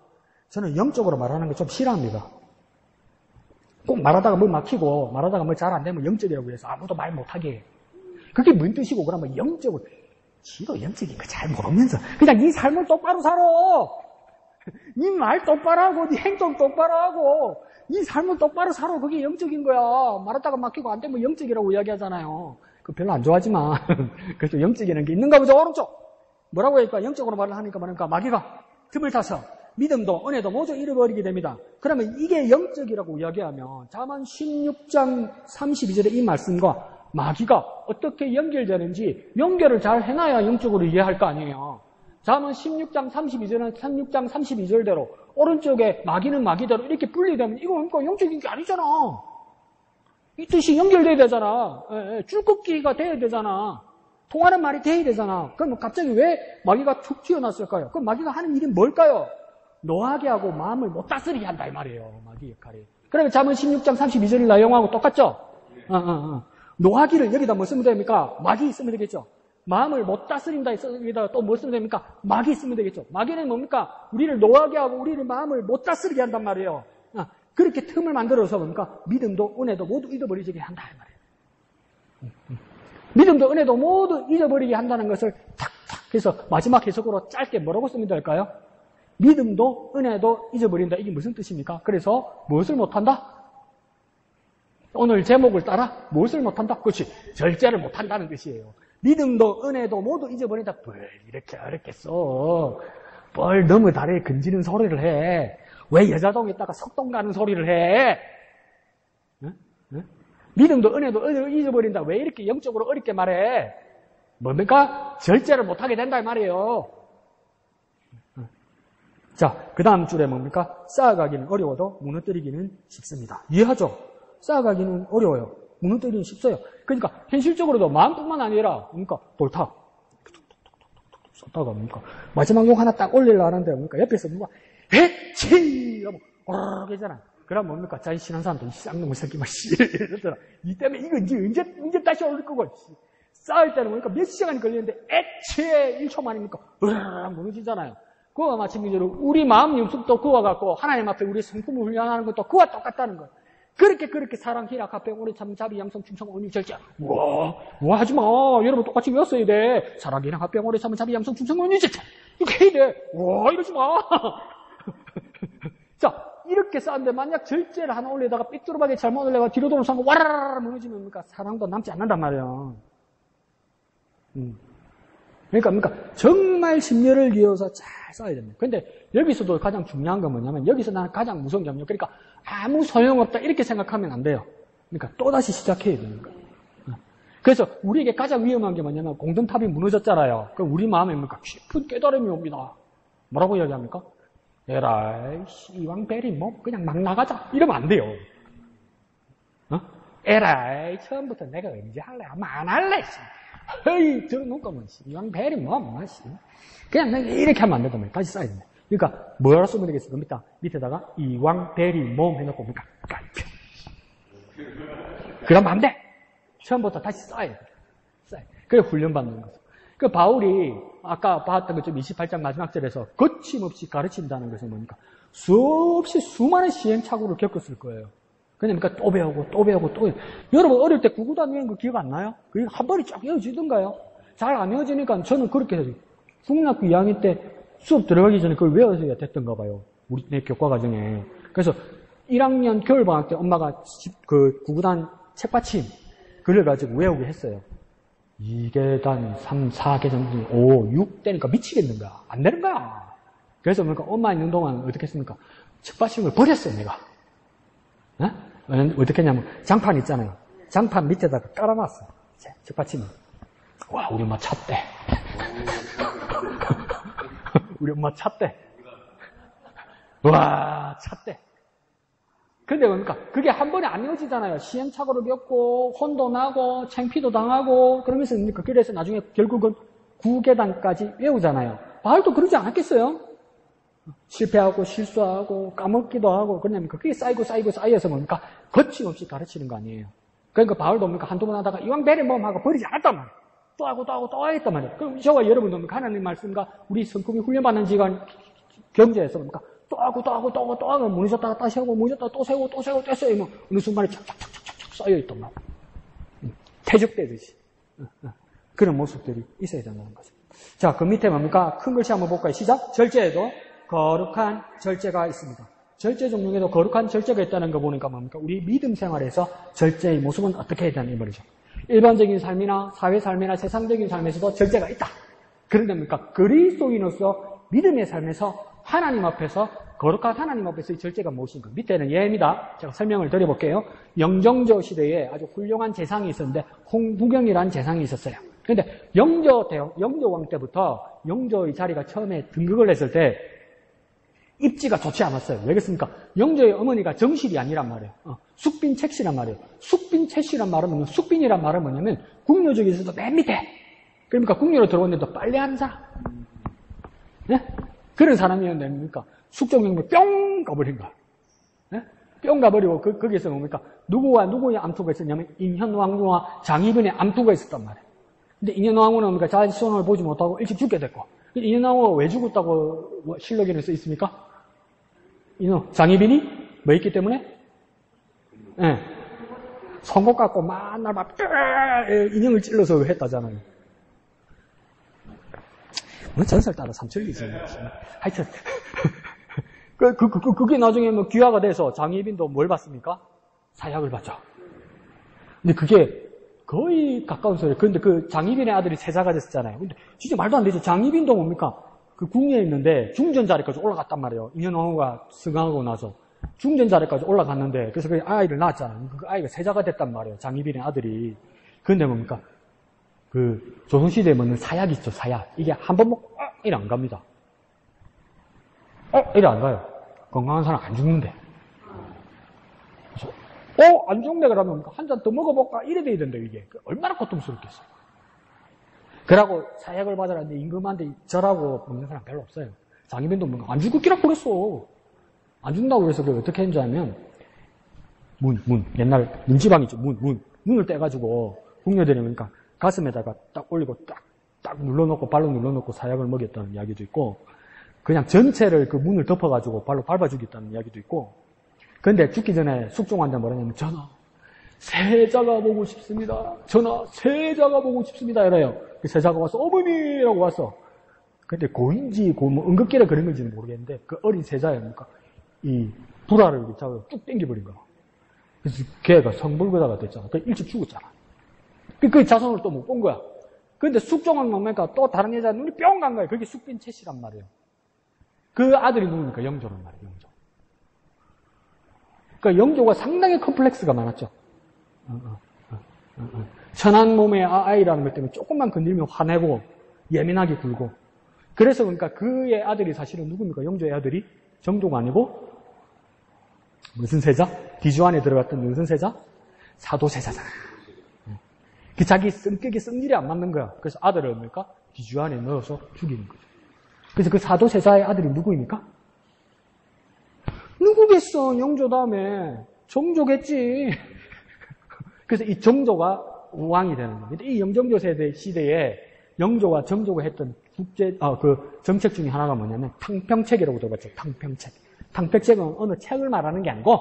저는 영적으로 말하는 거 좀 싫어합니다. 꼭 말하다가 뭘 막히고 말하다가 뭘 잘 안 되면 영적이라고 해서 아무도 말 못하게 해요. 그게 뭔 뜻이고 그러면 영적으로 지도 영적인 거 잘 모르면서 그냥 네 삶을 똑바로 살아. 네 말 똑바로 하고 네 행동 똑바로 하고 네 삶을 똑바로 살아. 그게 영적인 거야. 말하다가 막히고 안 되면 영적이라고 이야기하잖아요. 그거 별로 안 좋아하지만 그래도 영적이라는 게 있는가 보죠. 오른쪽 뭐라고 할까? 영적으로 말을 하니까 말하니까 마귀가 틈을 타서 믿음도 은혜도 모두 잃어버리게 됩니다. 그러면 이게 영적이라고 이야기하면 잠언 16장 32절의 이 말씀과 마귀가 어떻게 연결되는지 연결을 잘 해놔야 영적으로 이해할 거 아니에요. 잠언 16장 32절은 16장 32절대로 오른쪽에 마귀는 마귀대로 이렇게 분리되면 이거 그러니까 영적인 게 아니잖아. 이 뜻이 연결돼야 되잖아. 줄긋기가 돼야 되잖아. 통하는 말이 돼야 되잖아. 그럼 갑자기 왜 마귀가 툭 튀어나왔을까요? 그럼 마귀가 하는 일이 뭘까요? 노하게 하고 마음을 못 다스리게 한다 이 말이에요. 마귀 역할이. 그러면 잠언 16장 32절 내용하고 똑같죠? 노하기를 여기다 뭐 쓰면 됩니까? 마귀 쓰면 되겠죠? 마음을 못 다스린다 여기다 또 뭐 쓰면 됩니까? 마귀 쓰면 되겠죠? 마귀는 뭡니까? 우리를 노하게 하고 우리를 마음을 못 다스리게 한단 말이에요. 그렇게 틈을 만들어서 뭡니까? 믿음도 은혜도 모두 잊어버리게 한다 이 말이에요. 믿음도 은혜도 모두 잊어버리게 한다는 것을 탁탁 해서 마지막 해석으로 짧게 뭐라고 쓰면 될까요? 믿음도 은혜도 잊어버린다. 이게 무슨 뜻입니까? 그래서 무엇을 못한다? 오늘 제목을 따라 무엇을 못한다? 그렇지. 절제를 못한다는 뜻이에요. 믿음도 은혜도 모두 잊어버린다. 뭘 이렇게 어렵게 써. 뭘 너무 다리에 근지는 소리를 해. 왜 여자동에다가 석동 가는 소리를 해? 응? 믿음도 은혜도 잊어버린다. 왜 이렇게 영적으로 어렵게 말해? 뭡니까? 절제를 못하게 된다 이 말이에요. 자, 그 다음 줄에 뭡니까? 쌓아가기는 어려워도 무너뜨리기는 쉽습니다. 이해하죠? 쌓아가기는 어려워요. 무너뜨리기는 쉽어요. 그러니까 현실적으로도 마음뿐만 아니라 그러니까 돌탑 쏟다가 뭡니까? 마지막 욕 하나 딱 올리려고 하는데 뭡니까? 옆에서 누가 에치! 하고 오르르 하잖아. 그럼 뭡니까? 자기 친한 사람도 이 쌍놈의 새끼 막 이러더라. 이 때문에 이거 이제 다시 올릴 거고 쌓을 때는 뭡니까? 몇 시간이 걸리는데 에치에 1초 만이니까 으르르 무너지잖아요. 그와 마찬가지로 우리 마음 연습도 그와 같고 하나님 앞에 우리 성품을 훈련하는 것도 그와 똑같다는 거예요. 그렇게 사랑, 희락, 합병, 오래 참, 자비, 양성, 충성, 온유, 절제. 와, 하지 마. 여러분 똑같이 외웠어야 돼. 사랑, 희락, 합병, 오래 참, 자비, 양성, 충성, 온유, 절제. 이렇게 해야 돼. 와, 이러지 마. 자, 이렇게 쌓는데 만약 절제를 하나 올리다가 삐뚤어하게 잘못 올려가 뒤로 돌아서 와라라라 무너지면 뭡니까? 사랑도 남지 않는단 말이야. 그러니까 정말 심려를 기울여서 잘 써야 됩니다. 근데 여기서도 가장 중요한 건 뭐냐면 여기서 나는 가장 무서운 점이요. 그러니까 아무 소용없다 이렇게 생각하면 안 돼요. 그러니까 또다시 시작해야 되는 거예요. 그래서 우리에게 가장 위험한 게 뭐냐면 공동탑이 무너졌잖아요. 그럼 우리 마음에 뭡니까? 깊은 깨달음이 옵니다. 뭐라고 이야기합니까? 에라이 이왕 베리 뭐 그냥 막 나가자 이러면 안 돼요. 에라이 처음부터 내가 언제 할래? 아마 안 할래. 헤이 들어놓고 뭐 이왕 베리 뭐 그냥 이렇게 하면 안 된다면 다시 써야 됩니다. 그러니까 뭐라 쓰면 되겠습니까? 밑에다가 이왕 베리 몸 해놓고 뭡니까? 깔펴. 그러면 안 돼. 처음부터 다시 써야 돼. 그래 훈련받는 거죠. 그 바울이 아까 봤던 것좀 28장 마지막 절에서 거침없이 가르친다는 것은 뭡니까? 수없이 수많은 시행착오를 겪었을 거예요. 그러니까 또 배우고 또 여러분 어릴 때 구구단 외운 거 기억 안 나요? 그게 한 번에 쫙 외워지던가요? 잘 안 외워지니까 저는 그렇게 해서 중학교 2학년 때 수업 들어가기 전에 그걸 외워서야 됐던가 봐요. 우리 내 교과 과정에. 그래서 1학년 겨울방학 때 엄마가 그 구구단 책받침 그래가지고 외우게 했어요. 2계단, 3, 4계단, 5, 6 되니까 미치겠는 거야. 안 되는 거야. 그래서 그러니까 엄마 있는 동안 어떻게 했습니까? 책받침을 버렸어요, 내가. 어떻게 했냐면 장판 있잖아요. 장판 밑에다가 깔아놨어. 책받침을. 와, 우리 엄마 찼대. 우리 엄마 찼대. 와, 찼대. 근데 뭡니까? 그게 한 번에 안 이어지잖아요. 시행착오를 겪고, 혼도 나고, 창피도 당하고, 그러면서 뭡니까? 그래서 나중에 결국은 9계단까지 외우잖아요. 바울도 그러지 않았겠어요? 실패하고, 실수하고, 까먹기도 하고, 그러냐면 그게 쌓여서 뭡니까? 거침없이 가르치는 거 아니에요. 그러니까 바울도 뭡니까? 한두 번 하다가 이왕 베리 몸하고 버리지 않았단 말이에요. 또 했단 말이에요. 그럼 저와 여러분도 뭡니까? 하나님 말씀과 우리 성품이 훈련받는 시간 경제에서 뭡니까? 또 하고 무너졌다가 다시 하고 무너졌다가 또 세우고 뭐 어느 순간에 착착착착착 쌓여있단 말이에요. 퇴적되듯이 그런 모습들이 있어야 된다는 거죠. 자, 그 밑에 뭡니까? 큰 글씨 한번 볼까요? 시작. 절제에도 거룩한 절제가 있습니다. 절제 종류에도 거룩한 절제가 있다는 거 보니까 뭡니까? 우리 믿음 생활에서 절제의 모습은 어떻게 해야 되는 말이죠. 일반적인 삶이나 사회 삶이나 세상적인 삶에서도 절제가 있다. 그런데 뭡니까? 그리스도인으로서 믿음의 삶에서 하나님 앞에서 거룩한 하나님 앞에서의 절제가 무엇인가? 밑에는 예입니다. 제가 설명을 드려볼게요. 영정조 시대에 아주 훌륭한 재상이 있었는데 홍부경이라는 재상이 있었어요. 그런데 영조왕 때부터 영조의 자리가 처음에 등극을 했을 때 입지가 좋지 않았어요. 왜 그랬습니까? 영조의 어머니가 정실이 아니란 말이에요. 숙빈 책씨란 말이에요. 숙빈 책씨란 말은 숙빈이란 말은 뭐냐면 궁녀중에서도 맨 밑에. 그러니까 궁녀로 들어오는데도 빨래하는 사람. 네? 그런 사람이었는데 뭡니까? 숙종경매 뿅 가버린 거야. 네? 뿅 가버리고 거기에서 뭡니까? 누구와 누구의 암투가 있었냐면 인현왕후와 장희빈의 암투가 있었단 말이에요. 근데 인현왕후는 뭡니까? 자기 시혼을 보지 못하고 일찍 죽게 됐고. 인현왕후가 왜 죽었다고 실록에는 써 있습니까? 장희빈이 뭐 있기 때문에? 네. 송곳 갖고 만날 막 인형을 찔러서 했다잖아요. 뭐 전설 따라 삼천리지. 하여튼 그게 나중에 뭐 귀화가 돼서 장희빈도 뭘 받습니까? 사약을 받죠. 근데 그게 거의 가까운 소리예요. 그런데 그 장희빈의 아들이 세자가 됐었잖아요. 근데 진짜 말도 안 되죠. 장희빈도 뭡니까? 그 궁리에 있는데 중전 자리까지 올라갔단 말이에요. 인현왕후가 승하고 나서 중전 자리까지 올라갔는데 그래서 그 아이를 낳았잖아요. 그 아이가 세자가 됐단 말이에요. 장희빈의 아들이. 그런데 뭡니까? 그 조선시대에 먹는 사약 있죠. 사약. 이게 한 번 먹고 이래 안 갑니다. 이래 안 가요. 건강한 사람 안 죽는데. 그래서 안 죽는데 그러면 한 잔 더 먹어볼까? 이래 돼야 된다 이게. 얼마나 고통스럽겠어요. 그러고 사약을 받으라는데 임금한테 절하고 먹는 사람 별로 없어요. 장희빈도 안 죽을기라고 그랬어. 안 죽는다고 그래서 그걸 어떻게 했는지 하면 옛날 문지방 있죠. 문을 떼가지고 궁녀들이 그러니까 가슴에다가 딱 올리고 딱 눌러놓고 발로 눌러놓고 사약을 먹였다는 이야기도 있고 그냥 전체를 그 문을 덮어가지고 발로 밟아주겠다는 이야기도 있고 근데 죽기 전에 숙종한테 뭐라냐면 전하 세자가 보고 싶습니다. 전하 세자가 보고 싶습니다. 이래요. 그 세자가 와서 어머니라고 왔어. 근데 고인지 뭐 응급기라 그런 건지는 모르겠는데 그 어린 세자였니까 이 불화를 쭉 당겨버린 거야. 그래서 걔가 성불거다가 됐잖아. 그 일찍 죽었잖아. 그 자손을 또 못 본 거야. 근데 숙종은 뭡니까? 또 다른 여자 눈이 뿅 간 거야. 그게 숙빈채씨란 말이에요. 그 아들이 누굽니까? 영조란 말이에요. 영조. 그러니까 영조가 상당히 컴플렉스가 많았죠. 천한 몸의 아이라는 것 때문에 조금만 건들면 화내고 예민하게 굴고 그래서 그러니까 그의 아들이 사실은 누굽니까? 영조의 아들이 정조가 아니고 무슨 세자? 디주 안에 들어갔던 무슨 세자? 사도세자잖아. 그 자기 성격이 성질이 안 맞는 거야. 그래서 아들을 뭡니까? 디주 안에 넣어서 죽이는 거죠. 그래서 그 사도세자의 아들이 누구입니까? 누구겠어? 영조 다음에 정조겠지. 그래서 이 정조가 왕이 되는 겁니다. 이 영정조 시대에 영조와 정조가 했던 그 정책 중에 하나가 뭐냐면 탕평책이라고 들어봤죠. 탕평책. 탕평책은 어느 책을 말하는 게 아니고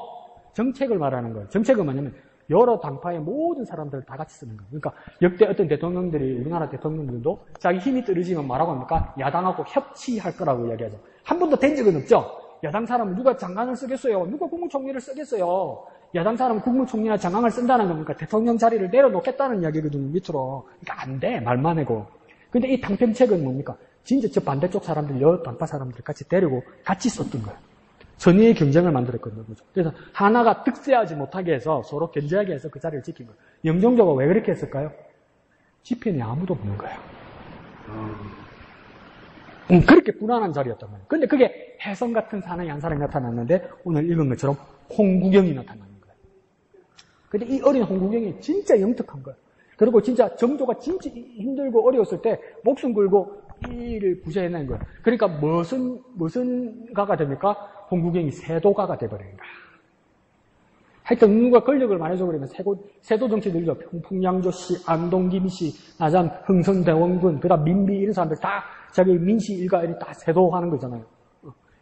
정책을 말하는 거예요. 정책은 뭐냐면 여러 당파의 모든 사람들을 다 같이 쓰는 거예요. 그러니까 역대 어떤 대통령들이 우리나라 대통령들도 자기 힘이 떨어지면 뭐라고 합니까? 야당하고 협치할 거라고 이야기하죠. 한 번도 된 적은 없죠. 야당 사람은 누가 장관을 쓰겠어요? 누가 국무총리를 쓰겠어요? 야당 사람은 국무총리나 장관을 쓴다는 겁니까? 대통령 자리를 내려놓겠다는 이야기거든요. 밑으로. 그러니까 안 돼. 말만 해고. 근데 이 탕평책은 뭡니까? 진짜 저 반대쪽 사람들, 여러 당파 사람들 같이 데리고 같이 썼던 거예요. 선의의 경쟁을 만들었거든요. 그죠? 그래서 하나가 득세하지 못하게 해서 서로 견제하게 해서 그 자리를 지킨 거예요. 영정조가 왜 그렇게 했을까요? 집현이 아무도 없는 거예요. 그렇게 불안한 자리였단 말이에요. 근데 그게 혜성 같은 사나이 한 사람이 나타났는데 오늘 읽은 것처럼 홍구경이 나타나는 거예요. 근데 이 어린 홍구경이 진짜 영특한 거예요. 그리고 진짜 정조가 진짜 힘들고 어려웠을 때 목숨 걸고 이를 부셔해낸 거예요. 그러니까 무슨 가가 됩니까? 홍구경이 세도가가 돼버린 거야. 하여튼 누가 권력을 많이 줘 그러면 세도 정치 늘죠. 평풍양조씨, 안동김씨, 나장, 흥선대원군, 그다음 민비 이런 사람들 다 자기 민씨 일가들이 다 세도하는 거잖아요.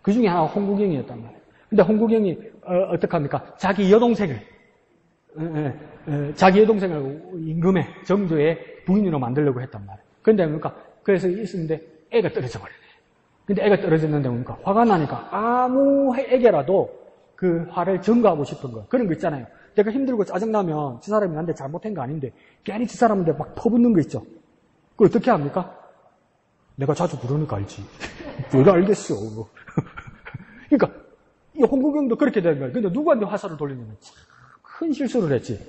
그 중에 하나가 홍구경이었단 말이에요. 근데 홍구경이 어떡합니까? 자기 여동생을 임금의 정조의 부인으로 만들려고 했단 말이에요. 근데 뭡니까? 그래서 있었는데 애가 떨어져 버리네. 근데 애가 떨어졌는데 뭡니까? 화가 나니까 아무 애게라도 그 화를 증거하고 싶은 거. 그런 거 있잖아요. 내가 힘들고 짜증나면 저 사람이 나한테 잘못한 거 아닌데 괜히 저 사람한테 막 퍼붓는 거 있죠. 그거 어떻게 합니까? 내가 자주 부르니까 알지. 왜 알겠어. 그러니까 이 홍구경도 그렇게 된 거예요. 근데 누구한테 화살을 돌리냐면 참 큰 실수를 했지.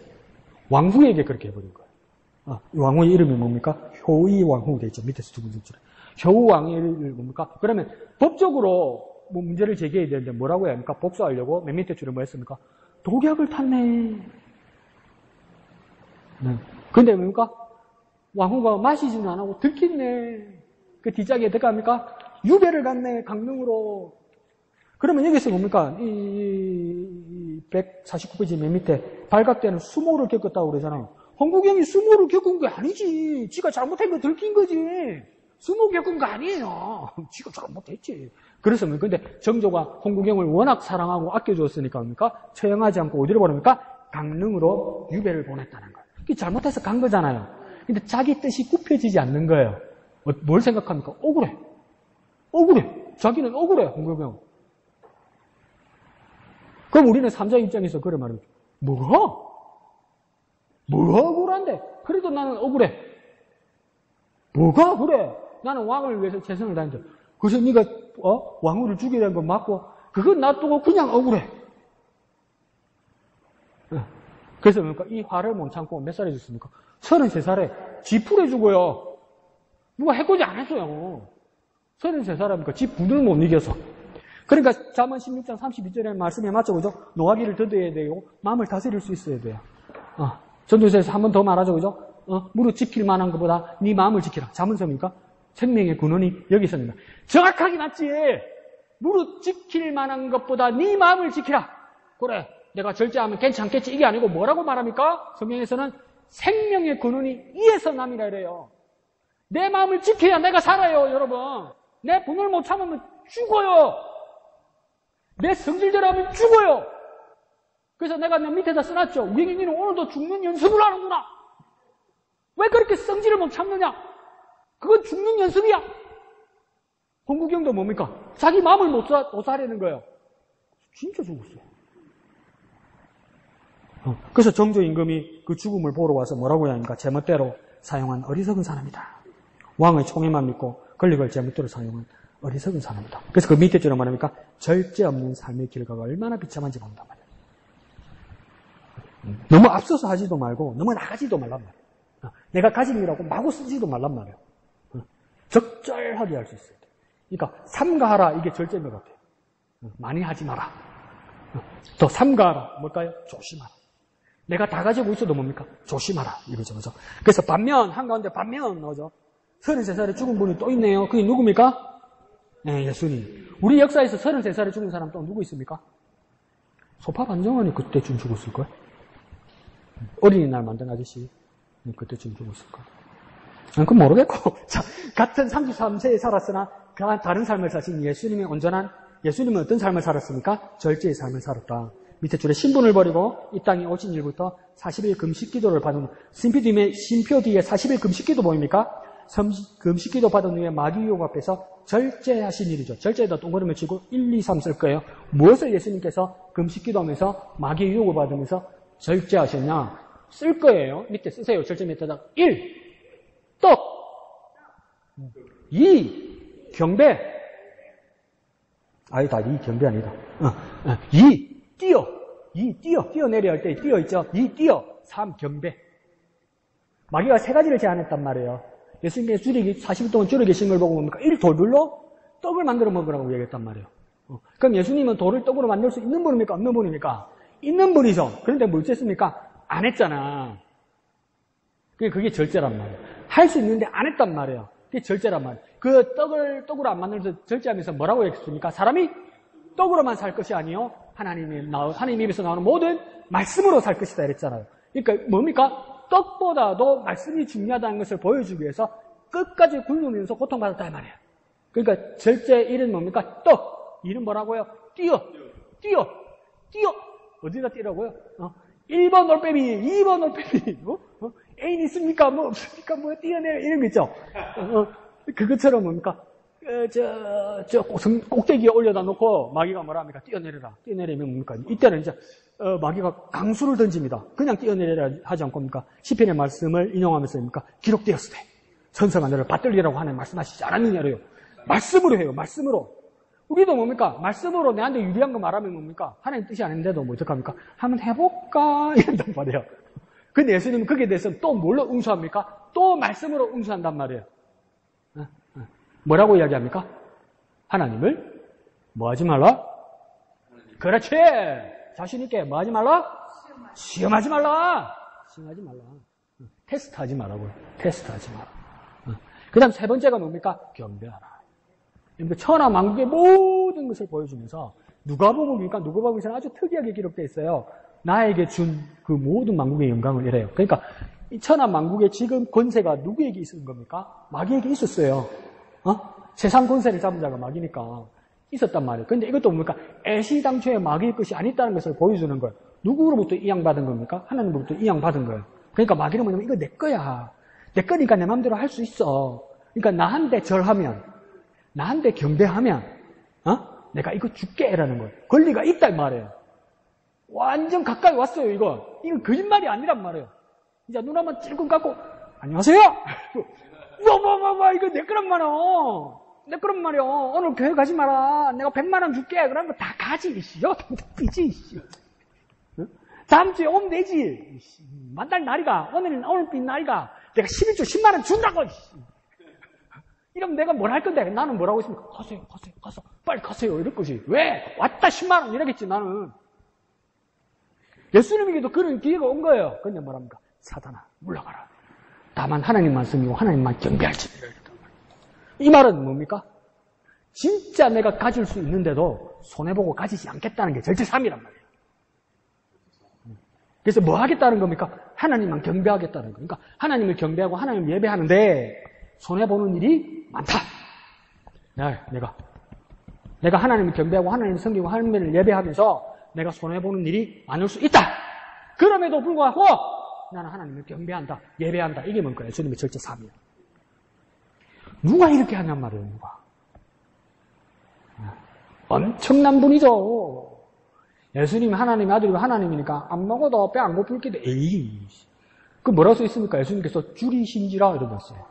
왕후에게 그렇게 해버린 거예요. 이 왕후의 이름이 뭡니까? 효의 왕후 돼 있죠. 밑에서 두 번째 줄에. 효의 왕후의 이름이 뭡니까? 그러면 법적으로 뭐 문제를 제기해야 되는데 뭐라고 해야 합니까? 복수하려고 맨 밑에 줄에 뭐 했습니까? 독약을 탔네. 네. 근데 뭡니까? 왕후가 마시지는 안 하고 들켰네. 그 뒷자기에 들어갑니까? 유배를 갔네, 강릉으로. 그러면 여기서 뭡니까? 이 149페이지 맨 밑에 발각되는 수모를 겪었다고 그러잖아요. 홍국영이 수모를 겪은 게 아니지. 지가 잘못한 거 들킨 거지. 수모 겪은 거 아니에요. 지가 잘못했지. 그래서 근데 정조가 홍국영을 워낙 사랑하고 아껴줬으니까 뭡니까? 처형하지 않고 어디로 보냅니까? 강릉으로 유배를 보냈다는 거예요. 그게 잘못해서 간 거잖아요. 근데 자기 뜻이 굽혀지지 않는 거예요. 뭘 생각합니까? 억울해. 억울해. 자기는 억울해, 홍국영. 그럼 우리는 3자 입장에서 그래 말합니다. 뭐가 억울한데? 그래도 나는 억울해. 뭐가 그래? 나는 왕을 위해서 최선을 다했는데. 그래서 네가 왕후를 죽이게 된 거 맞고 그건 놔두고 그냥 억울해. 그래서 그러니까 이 화를 못 참고 몇 살에 죽습니까? 33살에 쥐풀에 죽어요. 누가 해코지 안 했어요. 33살이니까 지 분을 못 이겨서. 그러니까 잠언 16장 32절의 말씀에 맞죠, 그죠? 노하기를 더뎌야 되고 마음을 다스릴 수 있어야 돼요. 전도서에서 한 번 더 말하죠, 그죠? 무릇 지킬 만한 것보다 네 마음을 지키라. 잠언서입니까? 생명의 근원이 여기 있습니다. 정확하게 맞지. 무릇 지킬 만한 것보다 네 마음을 지키라. 그래, 내가 절제하면 괜찮겠지. 이게 아니고 뭐라고 말합니까? 성경에서는 생명의 근원이 이에서 남이라 이래요. 내 마음을 지켜야 내가 살아요, 여러분. 내 분을 못 참으면 죽어요. 내 성질대로하면 죽어요. 그래서 내가 내 밑에다 써놨죠. 우리는 오늘도 죽는 연습을 하는구나. 왜 그렇게 성질을 못 참느냐? 그건 죽는 연습이야. 홍국영도 뭡니까? 자기 마음을 못 살리는 거예요. 진짜 죽었어요. 그래서 정조 임금이 그 죽음을 보러 와서 뭐라고 해야 합니까? 제멋대로 사용한 어리석은 사람이다. 왕의 총애만 믿고 권력을 제멋대로 사용한 어리석은 사람이다. 그래서 그 밑에 줄에 말합니까? 절제 없는 삶의 결과가 얼마나 비참한지 본단 말이에요. 너무 앞서서 하지도 말고 너무 나가지도 말란 말이에요. 내가 가진 일이라고 마구 쓰지도 말란 말이에요. 적절하게 할 수 있어야 돼요. 그러니까 삼가하라, 이게 절제인 것 같아요. 많이 하지 마라. 더 삼가하라, 뭘까요? 조심하라. 내가 다 가지고 있어도 뭡니까? 조심하라, 이거죠, 그죠? 그래서 반면, 한가운데 반면 나오죠. 33살에 죽은 분이 또 있네요. 그게 누굽니까? 네, 예수님. 우리 역사에서 33살에 죽은 사람 또 누구 있습니까? 소파 반정원이 그때쯤 죽었을걸? 어린이날 만든 아저씨. 그때쯤 죽었을걸? 그건 모르겠고. 자, 같은 33세에 살았으나 다른 삶을 사신 예수님은 어떤 삶을 살았습니까? 절제의 삶을 살았다. 밑에 줄에 신분을 버리고 이 땅에 오신 일부터 40일 금식 기도를 받은 심표 뒤에 40일 금식 기도 보입니까? 금식 기도 받은 후에 마귀 유혹 앞에서 절제하신 일이죠. 절제에다 동그라미 치고 1, 2, 3 쓸 거예요. 무엇을 예수님께서 금식 기도하면서 마귀 유혹을 받으면서 절제하셨냐? 쓸 거예요. 밑에 쓰세요. 절제 밑에다가 1. 떡. 2. 경배. 아니다. 2. 경배 아니다. 2. 뛰어. 2. 뛰어. 뛰어내려 할 때 뛰어 있죠. 2. 뛰어. 3. 경배. 마귀가 세 가지를 제안했단 말이에요. 예수님께서 40일 동안 줄여 계신 걸 보고 뭡니까? 1. 돌들로 떡을 만들어 먹으라고 얘기했단 말이에요. 그럼 예수님은 돌을 떡으로 만들 수 있는 분입니까? 없는 분입니까? 있는 분이죠. 그런데 뭐 어쨌습니까? 안 했잖아. 그게 절제란 말이에요. 할 수 있는데 안 했단 말이에요. 그게 절제란 말이에요. 그 떡으로 안 만들어서 절제하면서 뭐라고 했습니까? 사람이 떡으로만 살 것이 아니요. 하나님 입에서 나오는 모든 말씀으로 살 것이다 이랬잖아요. 그러니까 뭡니까? 떡보다도 말씀이 중요하다는 것을 보여주기 위해서 끝까지 굶으면서 고통받았다 이 말이에요. 그러니까 절제 1은 뭡니까? 떡. 2는 뭐라고요? 뛰어. 어디다 뛰라고요? 1번 놀빼미, 2번 놀빼미, 애인 있습니까? 뭐 없습니까? 뭐 뛰어내려 이런 거 있죠. 그것처럼 뭡니까? 꼭대기에 올려다 놓고 마귀가 뭐라 합니까? 뛰어내려라. 뛰어내리면 뭡니까? 이때는 이제 마귀가 강수를 던집니다. 그냥 뛰어내려라 하지 않고 뭡니까? 시편의 말씀을 인용하면서 뭡니까? 기록되었을 때 선서가 너를 받들리라고 하는 말씀하시지 않았느냐래요. 말씀으로 해요. 말씀으로. 우리도 뭡니까? 말씀으로 내한테 유리한 거 말하면 뭡니까? 하나님 뜻이 아닌데도 뭐 어떡합니까? 한번 해볼까? 이런단 말이에요. 근데 예수님은 거기에 대해서 또 뭘로 응수합니까? 또 말씀으로 응수한단 말이에요. 뭐라고 이야기합니까? 하나님을 뭐 하지 말라? 그렇지! 자신있게 뭐 하지 말라? 시험하지 말라! 시험하지 말라. 테스트 하지 말라고요. 테스트 하지 마라. 그 다음 세 번째가 뭡니까? 경배하라. 천하만국의 모든 것을 보여주면서 누가복음에서는 아주 특이하게 기록되어 있어요. 나에게 준 그 모든 만국의 영광을 이래요. 그러니까 이 천하만국의 지금 권세가 누구에게 있는 겁니까? 마귀에게 있었어요. 세상 권세를 잡은 자가 마귀니까 있었단 말이에요. 그런데 이것도 뭡니까? 애시당초에 마귀의 것이 아니다는 것을 보여주는 거예요. 누구로부터 이양받은 겁니까? 하나님으로부터 이양받은 거예요. 그러니까 마귀는 뭐냐면 이거 내 거야. 내 거니까 내 마음대로 할 수 있어. 그러니까 나한테 절하면, 나한테 경배하면 내가 이거 줄게라는 거예요. 권리가 있다 이 말이에요. 완전 가까이 왔어요. 이건 거짓말이 아니란 말이에요. 이제 눈 한번 찔끔 감고 안녕하세요. 이거 내 거란 말이야. 내 거란 말이야. 오늘 교회 가지 마라. 내가 100만 원 줄게. 그러면 다 가지. 이지. 다음 주에 오면 되지. 만날 날이가. 오늘 빈 날이가. 내가 11주 10만 원 준다고. 이러면 내가 뭘 할 건데. 나는 뭐라고 했습니까? 가세요. 빨리 가세요. 이럴 거지. 왜? 왔다 10만 원 이러겠지 나는. 예수님에게도 그런 기회가 온 거예요. 근데 뭐랍니까? 사단아, 물러가라. 다만 하나님만 섬기고 하나님만 경배할지니라. 이 말은 뭡니까? 진짜 내가 가질 수 있는데도 손해보고 가지지 않겠다는 게 절제삼이란 말이에요. 그래서 뭐 하겠다는 겁니까? 하나님만 경배하겠다는 겁니까? 하나님을 경배하고 하나님을 예배하는데 손해보는 일이 많다. 내가 하나님을 경배하고 하나님을 섬기고 하나님을 예배하면서 내가 손해보는 일이 많을 수 있다. 그럼에도 불구하고 나는 하나님을 경배한다, 예배한다. 이게 뭔가요? 예수님의 절제삼이에요. 누가 이렇게 하냔 말이에요. 누가. 엄청난 분이죠. 예수님이 하나님의 아들이고 하나님이니까 안 먹어도 배 안 고플기도 에이. 그 뭐라고 써 있습니까? 예수님께서 줄이신지라 이러고 있어요.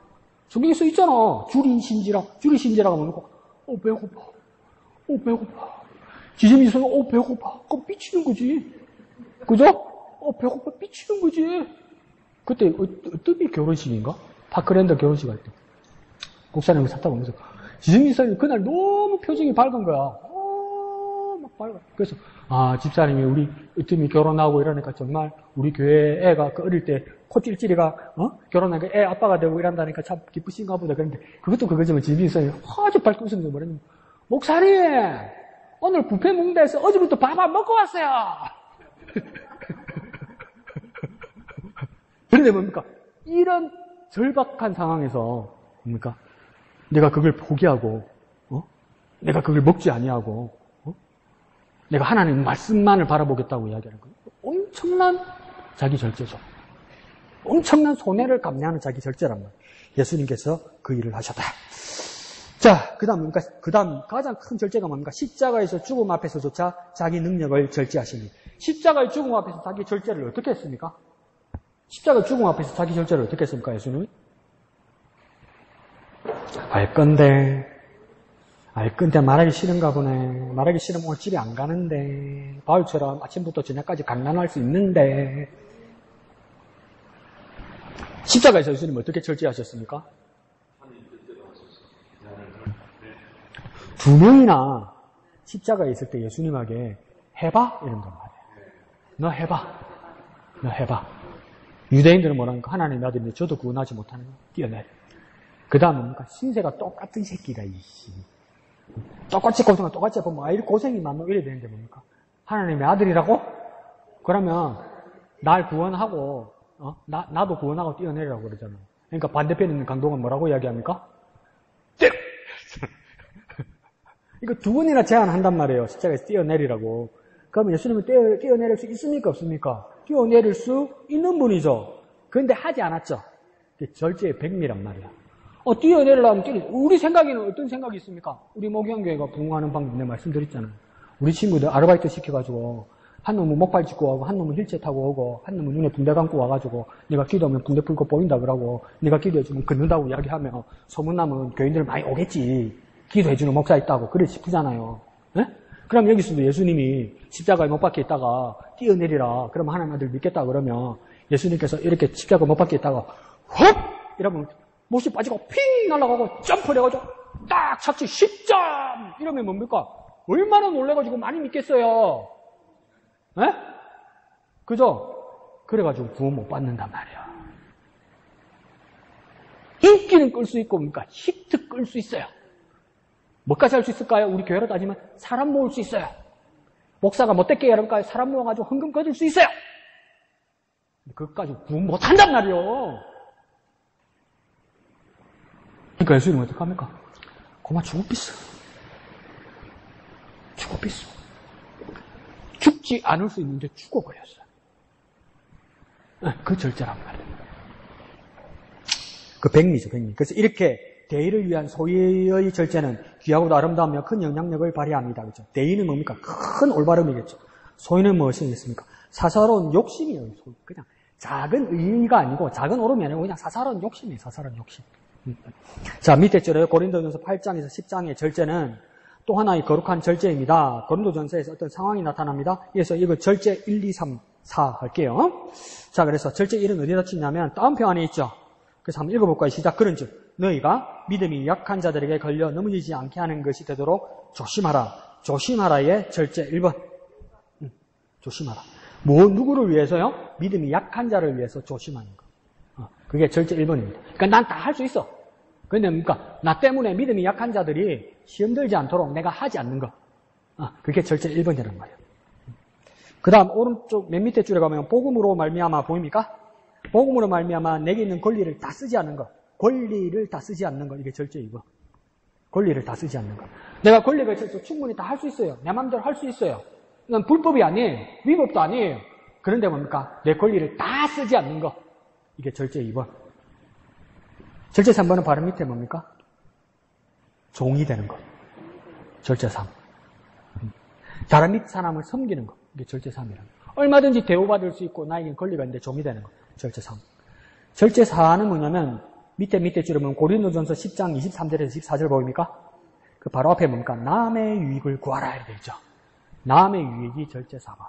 성경에 써 있잖아. 줄이신지라가 뭡니까? 배고파. 지짐이 있어서 배고파. 그럼 삐치는 거지. 그죠? 배고파 삐치는 거지. 그때 어떤 결혼식인가? 파크랜더 결혼식 할 때 목사님을 샀다고 하면서 지짐이 있어서 그날 너무 표정이 밝은 거야. 막 밝아. 그래서 집사님이 우리 으뜸이 결혼하고 이러니까 정말 우리 교회 애가 그 어릴 때 코찔찔이가 결혼하니까 애 아빠가 되고 이런다니까 참 기쁘신가 보다. 그런데 그것도 그거지만 지짐이 있어서 아주 밝게 웃으면서 뭐랬냐면 목사님 오늘 뷔페 먹는다 해서 어제부터 밥 안 먹고 왔어요. 그런데 뭡니까? 이런 절박한 상황에서 뭡니까? 내가 그걸 포기하고 내가 그걸 먹지 아니하고 내가 하나님 말씀만을 바라보겠다고 이야기하는 거예요. 엄청난 자기 절제죠. 엄청난 손해를 감내하는 자기 절제란 말이에요. 예수님께서 그 일을 하셨다. 자, 그 다음 가장 큰 절제가 뭡니까? 십자가에서 죽음 앞에서조차 자기 능력을 절제하시니. 십자가의 죽음 앞에서 자기 절제를 어떻게 했습니까? 십자가 죽음 앞에서 자기 절제를 어떻게 했습니까? 예수님이? 알 건데 말하기 싫은가 보네. 말하기 싫으면 오늘 집에 안 가는데. 바울처럼 아침부터 저녁까지 강난할 수 있는데. 십자가에서 예수님 어떻게 절제하셨습니까? 두 명이나 십자가에 있을 때 예수님에게 해봐? 이런 거 말이에요. 너 해봐. 유대인들은 뭐라니까? 하나님의 아들인데 저도 구원하지 못하는 거 뛰어내. 그 다음은 뭡니까? 신세가 똑같은 새끼가 똑같이 고생하고 똑같이 보면 이렇게 고생이 많고 이래야 되는데 뭡니까? 하나님의 아들이라고? 그러면 날 구원하고 나도 구원하고 뛰어내리라고 그러잖아요. 그러니까 반대편에 있는 강동은 뭐라고 이야기합니까? 이거 두 번이나 제안한단 말이에요. 십자가에서 뛰어내리라고. 그러면 예수님은 뛰어내릴 수 있습니까? 없습니까? 뛰어내릴 수 있는 분이죠. 그런데 하지 않았죠. 절제의 백미란 말이야. 뛰어내리려면 우리 생각에는 어떤 생각이 있습니까? 우리 목양교회가 부흥하는 방법 내가 말씀드렸잖아요. 우리 친구들 아르바이트 시켜가지고 한 놈은 목발 짚고 오고 한 놈은 휠체어 타고 오고 한 놈은 눈에 붕대 감고 와가지고 내가 기도하면 붕대 풀고 보인다 그러고 내가 기도해주면 걷는다고 이야기하면 소문나면 교인들 많이 오겠지. 기도해주는 목사 있다고 그래 싶으잖아요. 네? 그럼 여기서도 예수님이 십자가에 못 박혀 있다가 뛰어내리라. 그러면 하나님 아들 믿겠다 그러면 예수님께서 이렇게 십자가 못 박혀 있다가 헉! 이러면 못이 빠지고 핑 날아가고 점프를 해가지고 딱 착지 10점! 이러면 뭡니까? 얼마나 놀래가지고 많이 믿겠어요. 에? 그죠? 그래가지고 구원 못 받는단 말이야. 인기는 끌 수 있고, 그러니까 히트 끌 수 있어요. 뭐까지 할 수 있을까요? 우리 교회로 따지면 사람 모을 수 있어요. 목사가 못됐게 여러분까지 사람 모아가지고 헌금 거둘 수 있어요. 그것까지 구원 못 한단 말이요. 그러니까 예수님은 어떡합니까? 고마 죽었겠어. 죽었겠어. 죽지 않을 수 있는데 죽어버렸어요. 그 절제란 말이에요. 그 백미죠, 백미. 그래서 이렇게 대의를 위한 소위의 절제는 귀하고도 아름다우며 큰 영향력을 발휘합니다. 그렇죠? 대의는 뭡니까? 큰 올바름이겠죠. 소위는 무엇이겠습니까? 사사로운 욕심이에요. 그냥 작은 의의가 아니고 작은 오름이 아니고 그냥 사사로운 욕심이에요. 사사로운 욕심. 자, 밑에 줄에 고린도전서 8장에서 10장의 절제는 또 하나의 거룩한 절제입니다. 고린도전서에서 어떤 상황이 나타납니다. 그래서 이거 절제 1, 2, 3, 4 할게요. 자, 그래서 절제 1은 어디다 치냐면 다음 표 안에 있죠. 그래서 한번 읽어볼까요? 시작. 그런즉 너희가 믿음이 약한 자들에게 걸려 넘어지지 않게 하는 것이 되도록 조심하라. 조심하라의 절제 1번. 조심하라. 누구를 위해서요? 믿음이 약한 자를 위해서 조심하는 거. 그게 절제 1번입니다. 그러니까 난 다 할 수 있어. 근데 그러니까 나 때문에 믿음이 약한 자들이 시험 들지 않도록 내가 하지 않는 거. 그게 절제 1번이라는 말이에요. 그 다음 오른쪽 맨 밑에 줄에 가면 복음으로 말미암아 보입니까? 복음으로 말미암아 내게 있는 권리를 다 쓰지 않는 것. 권리를 다 쓰지 않는 것. 이게 절제 2번. 권리를 다 쓰지 않는 것. 내가 권리가 있어서 충분히 다 할 수 있어요. 내 마음대로 할 수 있어요. 난 불법이 아니에요. 위법도 아니에요. 그런데 뭡니까? 내 권리를 다 쓰지 않는 것. 이게 절제 2번. 절제 3번은 바로 밑에 뭡니까? 종이 되는 것. 절제 3. 다른 밑 사람을 섬기는 것. 이게 절제 3이라는 것. 얼마든지 대우받을 수 있고 나에겐 권리가 있는데 종이 되는 것. 절제 3. 절제 4는 뭐냐면 밑에 줄에 보면 고린도전서 10장 23절에서 14절 보입니까? 그 바로 앞에 뭡니까? 남의 유익을 구하라 이렇게 되죠. 남의 유익이 절제 4번.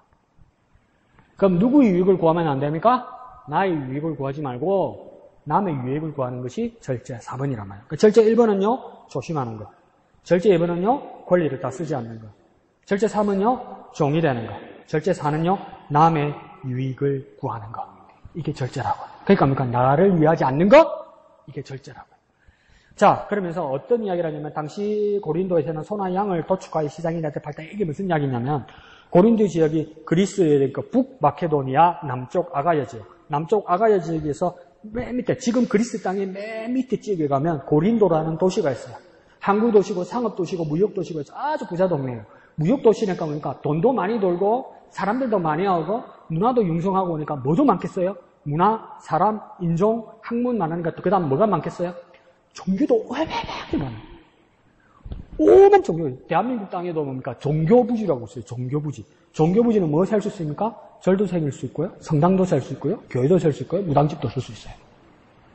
그럼 누구의 유익을 구하면 안 됩니까? 나의 유익을 구하지 말고 남의 유익을 구하는 것이 절제 4번이란 말이에요. 그러니까 절제 1번은요, 조심하는 것. 절제 2번은요, 권리를 다 쓰지 않는 것. 절제 3은요, 종이 되는 것. 절제 4는요, 남의 유익을 구하는 것. 이게 절제라고. 그러니까 뭡니까? 나를 위하지 않는 것? 이게 절제라고. 자, 그러면서 어떤 이야기를 하냐면, 당시 고린도에서는 소나 양을 도축하여 시장에 대접할 때 이게 무슨 이야기냐면, 고린도 지역이 그리스의 북마케도니아 남쪽 아가야 지역. 남쪽 아가야 지역에서 맨 밑에, 지금 그리스 땅의 맨 밑에 지역에 가면 고린도라는 도시가 있어요. 항구 도시고 상업 도시고 무역 도시고 해서 아주 부자 동네예요. 무역 도시니까 그러니까 돈도 많이 돌고 사람들도 많이 오고 문화도 융성하고 그러니까 뭐도 많겠어요? 문화, 사람, 인종, 학문 많으니까 그 다음 뭐가 많겠어요? 종교도 얼마나 많아요. 오만 종교. 대한민국 땅에도 뭡니까? 종교부지라고 있어요. 종교부지. 종교부지는 무엇을 할 수 있습니까? 절도 생길 수 있고요. 성당도 살 수 있고요. 교회도 살 수 있고요. 무당집도 쓸 수 있어요.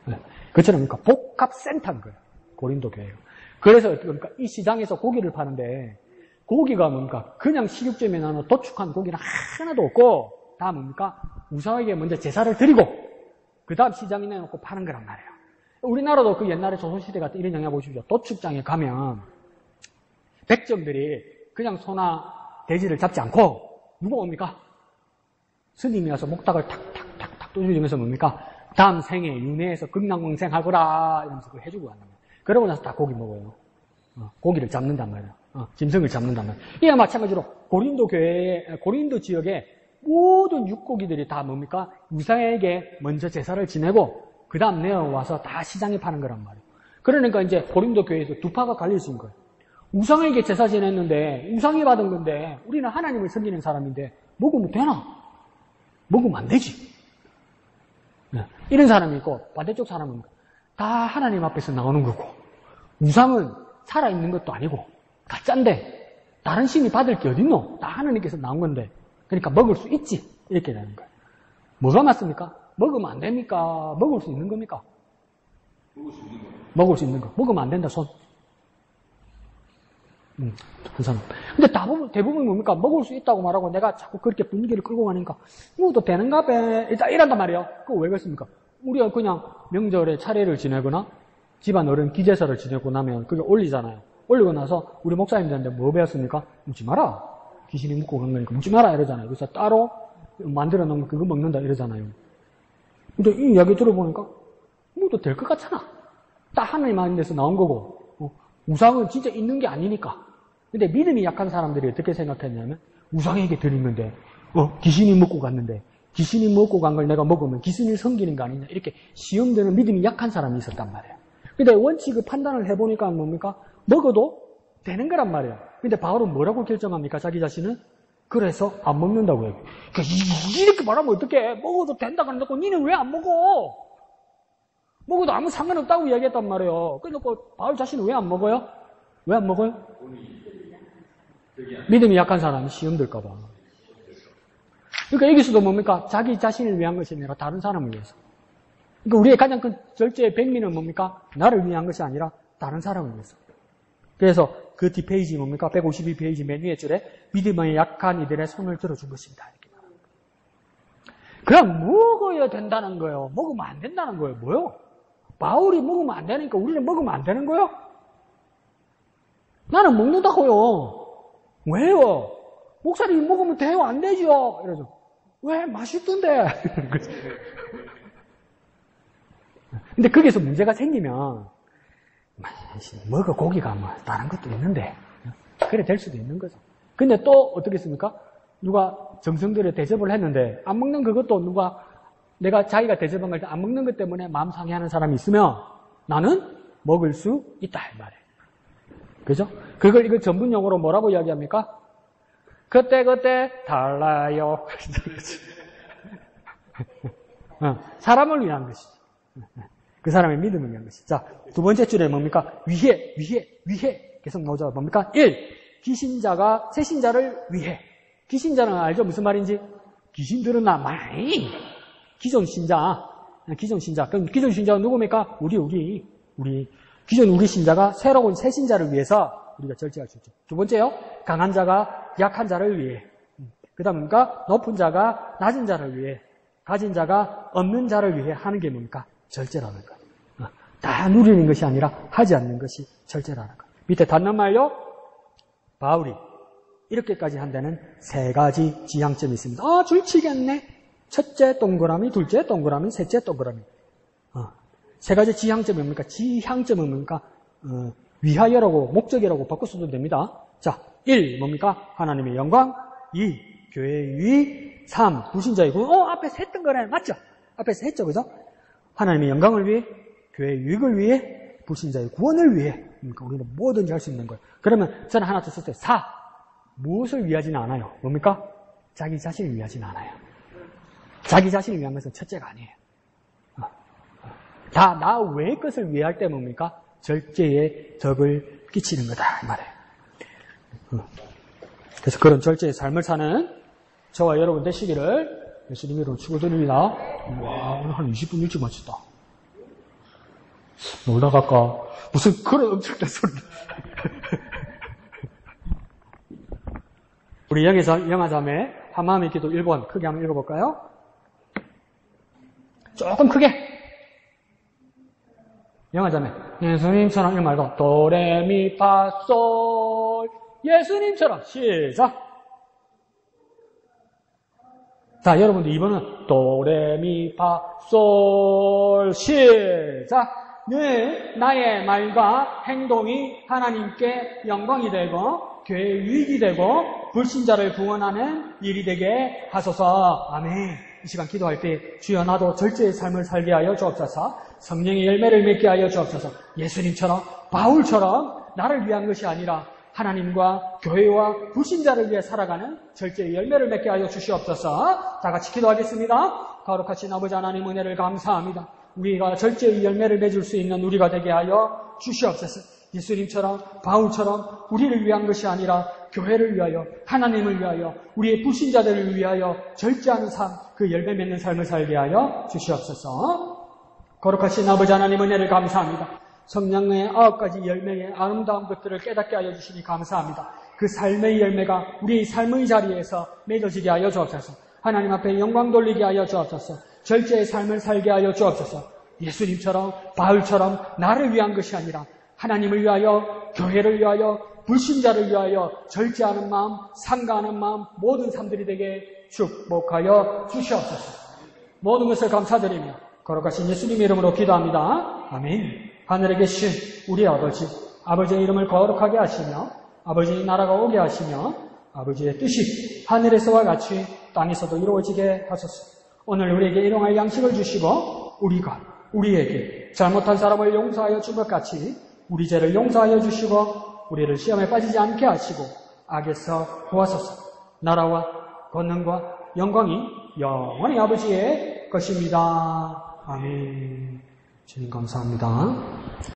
네. 그처럼 그러니까 복합센터인 거예요. 고린도 교회가. 그래서 그러니까 이 시장에서 고기를 파는데 고기가 뭡니까? 그냥 식육점에 나오는 도축한 고기는 하나도 없고 다 뭡니까? 우상에게 먼저 제사를 드리고 그 다음 시장에 내놓고 파는 거란 말이에요. 우리나라도 그 옛날에 조선시대 같은 이런 영향 보십시오. 도축장에 가면 백정들이 그냥 소나 돼지를 잡지 않고 누가 옵니까? 스님이 와서 목탁을 탁탁탁탁 두드리면서 뭡니까? 다음 생에 윤회에서 극락왕생하거라 이러면서 그걸 해주고 간단 말이에요. 그러고 나서 다 고기 먹어요. 고기를 잡는단 말이에요. 짐승을 잡는단 말이에요. 이와 마찬가지로 고린도 지역의 모든 육고기들이 다 뭡니까? 우상에게 먼저 제사를 지내고 그 다음 내어와서 다 시장에 파는 거란 말이에요. 그러니까 이제 고린도 교회에서 두 파가 갈릴 수 있는 거예요. 우상에게 제사 지냈는데 우상이 받은 건데 우리는 하나님을 섬기는 사람인데 먹으면 되나? 먹으면 안 되지. 네. 이런 사람이 있고 반대쪽 사람은 다 하나님 앞에서 나오는 거고 우상은 살아있는 것도 아니고 가짜인데 다른 신이 받을 게 어딨노? 다 하나님께서 나온 건데 그러니까 먹을 수 있지 이렇게 되는 거예요. 뭐가 맞습니까? 먹으면 안 됩니까? 먹을 수 있는 겁니까? 먹을 수 있는 거. 먹으면 안 된다 손. 항상. 근데 대부분 뭡니까? 먹을 수 있다고 말하고 내가 자꾸 그렇게 분위기를 끌고 가니까, 또 되는가 봐. 일단 이란단 말이에요. 그거 왜 그렇습니까? 우리가 그냥 명절에 차례를 지내거나, 집안 어른 기제사를 지내고 나면 그게 올리잖아요. 올리고 나서 우리 목사님들한테 뭐 배웠습니까? 묻지 마라. 귀신이 묻고 간 거니까 묻지 마라 이러잖아요. 그래서 따로 만들어 놓으면 그거 먹는다 이러잖아요. 근데 이 이야기 들어보니까 뭐도 될 것 같잖아. 딱 하나님 하는 데서 나온 거고 우상은 진짜 있는 게 아니니까. 근데 믿음이 약한 사람들이 어떻게 생각했냐면 우상에게 드리는데 귀신이 먹고 갔는데 귀신이 먹고 간 걸 내가 먹으면 귀신이 섬기는 거 아니냐 이렇게 시험되는 믿음이 약한 사람이 있었단 말이에요. 근데 원칙 판단을 해보니까 뭡니까? 먹어도 되는 거란 말이에요. 근데 바울은 뭐라고 결정합니까? 자기 자신은? 그래서 안 먹는다고요. 그러니까 이렇게 말하면 어떡해? 먹어도 된다고 해놓고 니는 왜 안 먹어? 먹어도 아무 상관없다고 이야기했단 말이에요. 그래놓고 바울 자신은 왜 안 먹어요? 왜 안 먹어요? 믿음이 약한 사람이 시험 들까 봐. 그러니까 여기서도 뭡니까? 자기 자신을 위한 것이 아니라 다른 사람을 위해서. 그러니까 우리의 가장 큰 절제의 백미는 뭡니까? 나를 위한 것이 아니라 다른 사람을 위해서. 그래서 그 뒷페이지 뭡니까? 152페이지 맨 위에 줄에 믿음이 약한 이들의 손을 들어준 것입니다. 이렇게 말합니다. 그냥 먹어야 된다는 거예요. 먹으면 안 된다는 거예요. 뭐요? 바울이 먹으면 안 되니까 우리는 먹으면 안 되는 거예요? 나는 먹는다고요. 왜요? 목사님이 먹으면 돼요? 안 되죠? 이러죠. 왜? 맛있던데. 근데 거기서 문제가 생기면 먹어 고기가 뭐 다른 것도 있는데 그래 될 수도 있는 거죠. 근데 또 어떻겠습니까? 누가 정성들여 대접을 했는데 안 먹는 그것도 누가 내가 자기가 대접한 걸 안 먹는 것 때문에 마음 상해하는 사람이 있으면 나는 먹을 수 있다 이 말이에요. 그죠? 그걸 이거 전문 용어로 뭐라고 이야기합니까? 그때 달라요. 사람을 위한 것이죠. 그 사람의 믿음을 위한 것이죠. 자, 두 번째 줄에 뭡니까? 위해 계속 나오죠. 뭡니까? 1. 기신자가 새신자를 위해. 기신자는 알죠? 무슨 말인지? 귀신들은 많이 기존 신자. 그럼 기존 신자가 누굽니까? 우리. 기존 우리 신자가 새로운 새 신자를 위해서 우리가 절제할 수 있죠. 두 번째요. 강한 자가 약한 자를 위해. 그 다음 뭡니까? 높은 자가 낮은 자를 위해. 가진 자가 없는 자를 위해 하는 게 뭡니까? 절제라는 거예요. 다 누리는 것이 아니라 하지 않는 것이 절제라는 거예요. 밑에 닫는말요. 바울이 이렇게까지 한다는 세 가지 지향점이 있습니다. 줄치겠네. 첫째 동그라미, 둘째 동그라미, 셋째 동그라미. 세 가지 지향점이 뭡니까? 지향점은 뭡니까? 위하여라고, 목적이라고 바꿔서도 됩니다. 자, 1, 뭡니까? 하나님의 영광. 2, 교회의 유익. 3, 불신자의 구원. 앞에서 했던 거네. 맞죠? 앞에서 했죠, 그죠? 하나님의 영광을 위해, 교회의 유익을 위해, 불신자의 구원을 위해. 그러니까 우리는 뭐든지 할 수 있는 거예요. 그러면 저는 하나 더 썼어요. 4, 무엇을 위하지는 않아요. 뭡니까? 자기 자신을 위하지는 않아요. 자기 자신을 위한 것은 첫째가 아니에요. 다 나 외의 것을 위할 때 뭡니까? 절제의 덕을 끼치는 거다 이 말이에요. 그래서 그런 절제의 삶을 사는 저와 여러분 되시기를 예수님 이름으로 축원드립니다. 오늘 한 20분 일찍 마쳤다. 놀다 갈까? 무슨 그런 엄청난 소리. 우리 영화자매 한마음의 기도 1번 크게 한번 읽어볼까요? 조금 크게. 영화자매 예수님처럼 이 말고 도레미파솔 예수님처럼 시작. 자, 여러분들 2번은 도레미파솔 시작. 늘 나의 말과 행동이 하나님께 영광이 되고 교회의 유익이 되고 불신자를 구원하는 일이 되게 하소서. 아멘. 이 시간 기도할 때 주여 나도 절제의 삶을 살게 하여 주옵소서. 성령의 열매를 맺게 하여 주옵소서. 예수님처럼 바울처럼 나를 위한 것이 아니라 하나님과 교회와 불신자를 위해 살아가는 절제의 열매를 맺게 하여 주시옵소서. 다 같이 기도하겠습니다. 거룩하신 아버지 하나님 은혜를 감사합니다. 우리가 절제의 열매를 맺을 수 있는 우리가 되게 하여 주시옵소서. 예수님처럼 바울처럼 우리를 위한 것이 아니라 교회를 위하여 하나님을 위하여 우리의 불신자들을 위하여 절제하는 삶, 그 열매 맺는 삶을 살게 하여 주시옵소서. 거룩하신 아버지 하나님 은혜를 감사합니다. 성령의 9가지 열매의 아름다운 것들을 깨닫게 하여 주시니 감사합니다. 그 삶의 열매가 우리의 삶의 자리에서 맺어지게 하여 주옵소서. 하나님 앞에 영광 돌리게 하여 주옵소서. 절제의 삶을 살게 하여 주옵소서. 예수님처럼 바울처럼 나를 위한 것이 아니라 하나님을 위하여 교회를 위하여, 불신자를 위하여 절제하는 마음, 상가하는 마음, 모든 사람들이 되게 축복하여 주시옵소서. 모든 것을 감사드리며 거룩하신 예수님의 이름으로 기도합니다. 아멘. 하늘에 계신 우리 아버지, 아버지의 이름을 거룩하게 하시며 아버지의 나라가 오게 하시며 아버지의 뜻이 하늘에서와 같이 땅에서도 이루어지게 하소서. 오늘 우리에게 일용할 양식을 주시고 우리가 우리에게 잘못한 사람을 용서하여 준 것 같이 우리 죄를 용서하여 주시고 우리를 시험에 빠지지 않게 하시고 악에서 구하소서. 나라와 권능과 영광이 영원히 아버지의 것입니다. 아멘. 주님 감사합니다.